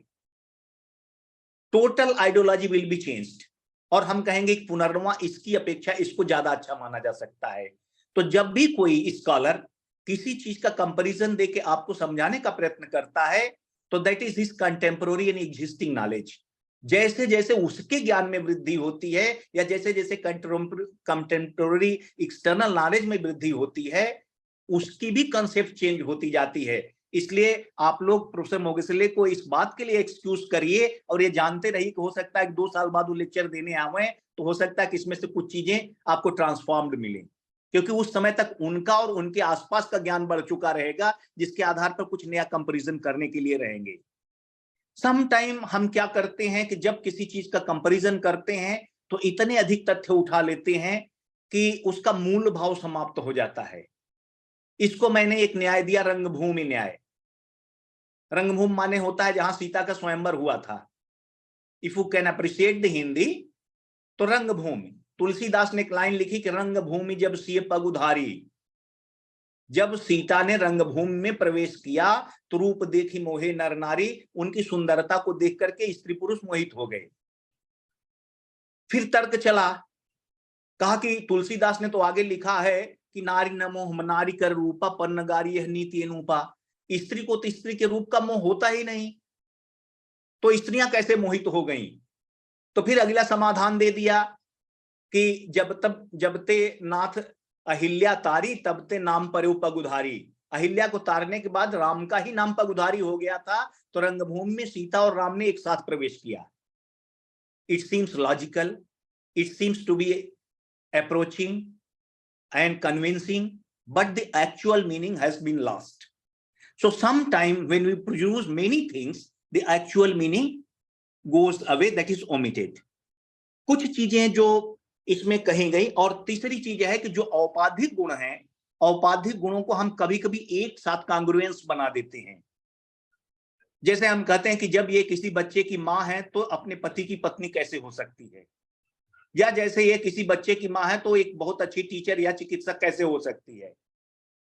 [SPEAKER 3] Total ideology will be changed और हम कहेंगे कि पुनर्नवा इसकी अपेक्षा इसको ज्यादा अच्छा माना जा सकता है। तो जब भी कोई स्कॉलर किसी चीज का कंपैरिजन देके आपको समझाने का प्रयत्न करता है तो that is his contemporary and existing knowledge. जैसे जैसे उसके ज्ञान में वृद्धि होती है या जैसे जैसे कंटेम्पोररी एक्सटर्नल नॉलेज में वृद्धि होती है, उसकी भी कंसेप्ट चेंज होती जाती है। इसलिए आप लोग प्रोफेसर मोगसले को इस बात के लिए एक्सक्यूज करिए और ये जानते रहिए कि हो सकता है कि 2 साल बाद वो लेक्चर देने आवे तो हो सकता है कि इसमें से कुछ चीजें आपको ट्रांसफॉर्म्ड मिले, क्योंकि उस समय तक उनका और उनके आसपास का ज्ञान बढ़ चुका रहेगा, जिसके आधार पर कुछ नया कंपैरिजन करने के लिए रहेंगे। सम टाइम हम क्या करते हैं कि जब किसी चीज का कंपैरिजन करते हैं तो इतने अधिक तथ्य उठा लेते हैं कि उसका मूल भाव समाप्त हो जाता है। इसको मैंने एक न्याय दिया, रंगभूमि न्याय। रंगभूमि माने होता है जहां सीता का स्वयंवर हुआ था। If you can appreciate the Hindi तो रंगभूमि। तुलसीदास ने एक लाइन लिखी कि रंगभूमि जब सिय पग उधारी। जब सीता ने रंगभूमि में प्रवेश किया तो रूप देखी मोहे नर नारी, उनकी सुंदरता को देख करके स्त्री पुरुष मोहित हो गए। फिर तर्क चला, कहा कि तुलसीदास ने तो आगे लिखा है कि नारी न मोह नारी कर रूपा पन्नगारी यह नीति अनुपा। स्त्री को तो स्त्री के रूप का मोह होता ही नहीं, तो स्त्रियां कैसे मोहित हो गईं। तो फिर अगला समाधान दे दिया कि जब ते नाथ अहिल्या तारी तब ते नाम पर पगुधारी। अहिल्या को तारने के बाद राम का ही नाम पगुधारी हो गया था, तो रंगभूमि में सीता और राम ने एक साथ प्रवेश किया। It seems logical, it seems to be approaching and convincing, but the actual meaning has been lost. So sometime when we produce many things, the actual meaning goes away, that is omitted. कुछ चीजें जो इसमें कही गई। और तीसरी चीज है कि जो औपाधिक गुण हैं, औपाधिक गुणों को हम कभी कभी एक साथ कांग्रुएंस बना देते हैं। जैसे हम कहते हैं कि जब ये किसी बच्चे की माँ है तो अपने पति की पत्नी कैसे हो सकती है, या जैसे ये किसी बच्चे की माँ है तो एक बहुत अच्छी टीचर या चिकित्सक कैसे हो सकती है।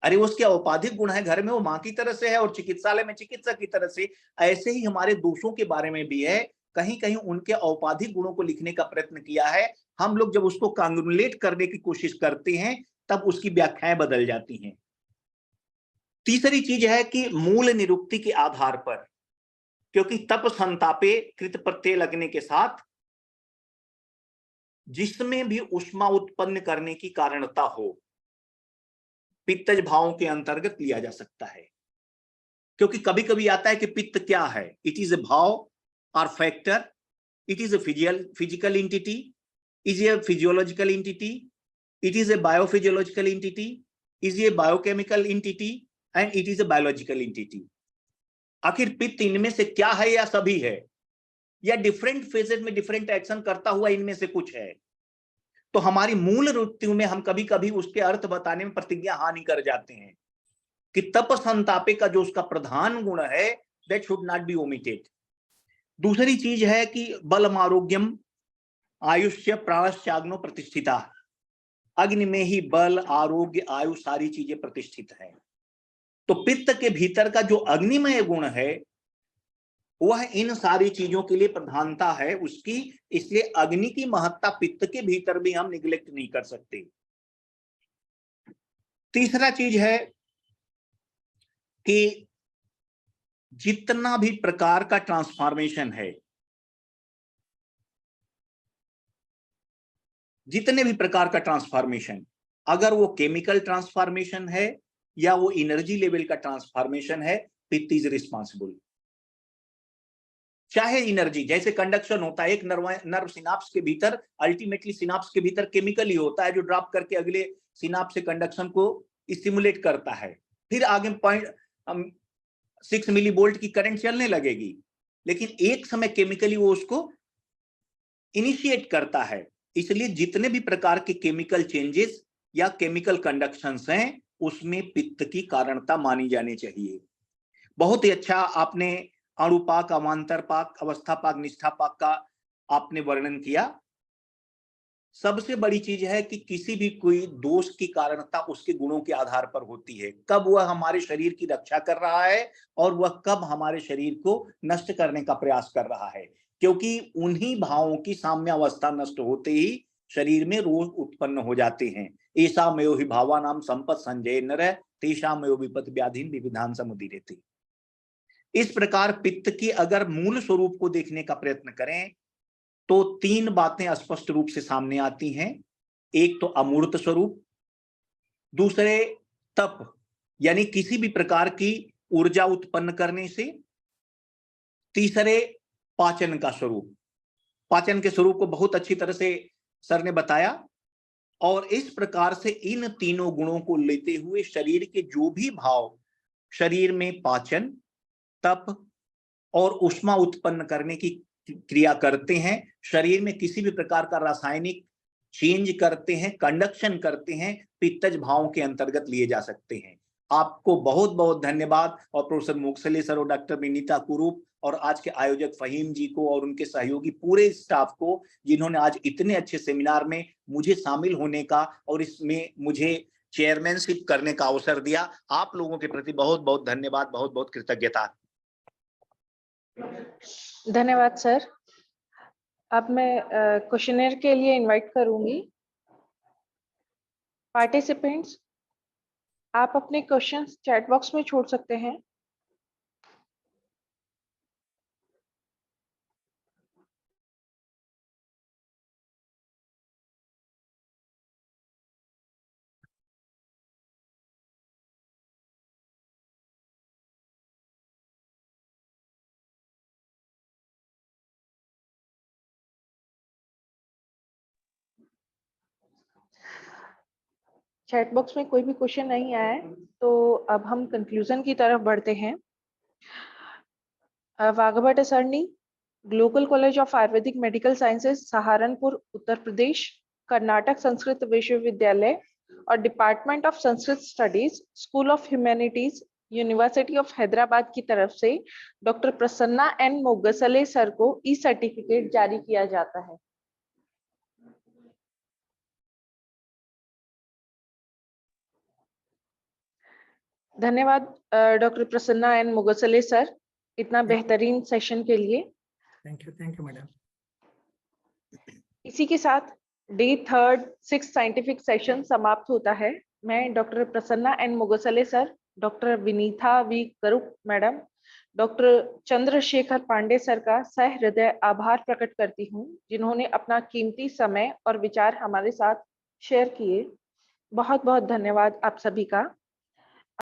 [SPEAKER 3] अरे उसके औपाधिक गुण है, घर में वो माँ की तरह से है और चिकित्सालय में चिकित्सक की तरह से। ऐसे ही हमारे दोषों के बारे में भी है, कहीं कहीं उनके औपाधिक गुणों को लिखने का प्रयत्न किया है। हम लोग जब उसको कांग्रुलेट करने की कोशिश करते हैं तब उसकी व्याख्याएं बदल जाती हैं। तीसरी चीज है कि मूल निरुक्ति के आधार पर, क्योंकि तप संतापे कृत प्रत्यय लगने के साथ जिसमें भी उष्मा उत्पन्न करने की कारणता हो, पित्तज भावों के अंतर्गत लिया जा सकता है। क्योंकि कभी कभी आता है कि पित्त क्या है, इट इज ए भाव और factor, it is a physical entity, is a physiological entity, it is a biophysiological entity, is a biochemical entity and it is a biological entity. आखिर पित्त इनमें से क्या है या सभी है, या डिफरेंट फेजेस में डिफरेंट एक्शन करता हुआ इनमें से कुछ है। तो हमारी मूल वृत्तियों में हम कभी कभी उसके अर्थ बताने में प्रतिज्ञा हानि कर जाते हैं कि तप संतापे का जो उसका प्रधान गुण है, that should not be omitted. दूसरी चीज है कि बलम आरोग्यम आयुष्य प्राणश्चाग्नो प्रतिष्ठिता, अग्नि में ही बल आरोग्य आयु सारी चीजें प्रतिष्ठित है। तो पित्त के भीतर का जो अग्निमय गुण है वह इन सारी चीजों के लिए प्रधानता है उसकी, इसलिए अग्नि की महत्ता पित्त के भीतर भी हम निग्लेक्ट नहीं कर सकते। तीसरा चीज है कि जितना भी प्रकार का ट्रांसफॉर्मेशन है, जितने भी प्रकार का ट्रांसफॉर्मेशन, अगर वो केमिकल ट्रांसफॉर्मेशन है या वो एनर्जी लेवल का ट्रांसफॉर्मेशन है, पित्त इज रिस्पॉन्सिबल। चाहे एनर्जी, जैसे कंडक्शन होता है एक नर्व सिनाप्स के भीतर, अल्टीमेटली सिनाप्स के भीतर केमिकल ही होता है जो ड्रॉप करके अगले सिनाप्स से कंडक्शन को स्टिमुलेट करता है, फिर आगे 0.6 मिली वोल्ट की करंट चलने लगेगी, लेकिन एक समय केमिकली वो उसको इनिशिएट करता है। इसलिए जितने भी प्रकार के केमिकल चेंजेस या केमिकल कंडक्शंस हैं उसमें पित्त की कारणता मानी जानी चाहिए। बहुत ही अच्छा आपने अणुपाक, अवान्तर पाक, अवस्था पाक, निष्ठा पाक का आपने वर्णन किया। सबसे बड़ी चीज है कि किसी भी कोई दोष की कारणता उसके गुणों के आधार पर होती है, कब वह हमारे शरीर की रक्षा कर रहा है और वह कब हमारे शरीर को नष्ट करने का प्रयास कर रहा है। क्योंकि उन्हीं भावों की साम्य अवस्था नष्ट होते ही शरीर में रोग उत्पन्न हो जाते हैं। ऐसा मयो ही भावा नाम संपत संजय नर तेषा मयो विपत व्याधीन विविधान समुदीरते। इस प्रकार पित्त की अगर मूल स्वरूप को देखने का प्रयत्न करें तो तीन बातें स्पष्ट रूप से सामने आती हैं। एक तो अमूर्त स्वरूप, दूसरे तप यानी किसी भी प्रकार की ऊर्जा उत्पन्न करने से, तीसरे पाचन का स्वरूप। पाचन के स्वरूप को बहुत अच्छी तरह से सर ने बताया, और इस प्रकार से इन तीनों गुणों को लेते हुए शरीर के जो भी भाव शरीर में पाचन, तप और ऊष्मा उत्पन्न करने की क्रिया करते हैं, शरीर में किसी भी प्रकार का रासायनिक चेंज करते हैं, कंडक्शन करते हैं, पित्तज भावों के अंतर्गत लिए जा सकते हैं। आपको बहुत बहुत धन्यवाद, और प्रोफेसर मोगसले सर और डॉक्टर विनीता कुरूप और आज के आयोजक फहीम जी को और उनके सहयोगी पूरे स्टाफ को, जिन्होंने आज इतने अच्छे सेमिनार में मुझे शामिल होने का और इसमें मुझे चेयरमैनशिप करने का अवसर दिया। आप लोगों के प्रति बहुत बहुत धन्यवाद, बहुत बहुत कृतज्ञता।
[SPEAKER 1] धन्यवाद सर। अब मैं क्वेश्चनर के लिए इनवाइट करूंगी। पार्टिसिपेंट्स, आप अपने क्वेश्चंस चैट बॉक्स में छोड़ सकते हैं। चैट बॉक्स में कोई भी क्वेश्चन नहीं आया है, तो अब हम कंक्लूजन की तरफ बढ़ते हैं। Vagbhatasarani, glocal college of ayurvedic medical sciences Saharanpur Uttar Pradesh, Karnataka Sanskrit Vishwavidyalaya और department of Sanskrit studies school of humanities university of Hyderabad की तरफ से doctor Prasanna N Mogasale sir को ई सर्टिफिकेट जारी किया जाता है। धन्यवाद doctor Prasanna N Mogasale sir, इतना बेहतरीन सेशन के लिए।
[SPEAKER 4] Thank you madam.
[SPEAKER 1] इसी के साथ day 3rd 6th scientific session समाप्त होता है। मैं doctor Prasanna N Mogasale sir, doctor Vinita V Karup madam, doctor Chandrashekhar Pande sir का सहृदय आभार प्रकट करती हूँ, जिन्होंने अपना कीमती समय और विचार हमारे साथ शेयर किए। बहुत बहुत धन्यवाद आप सभी का।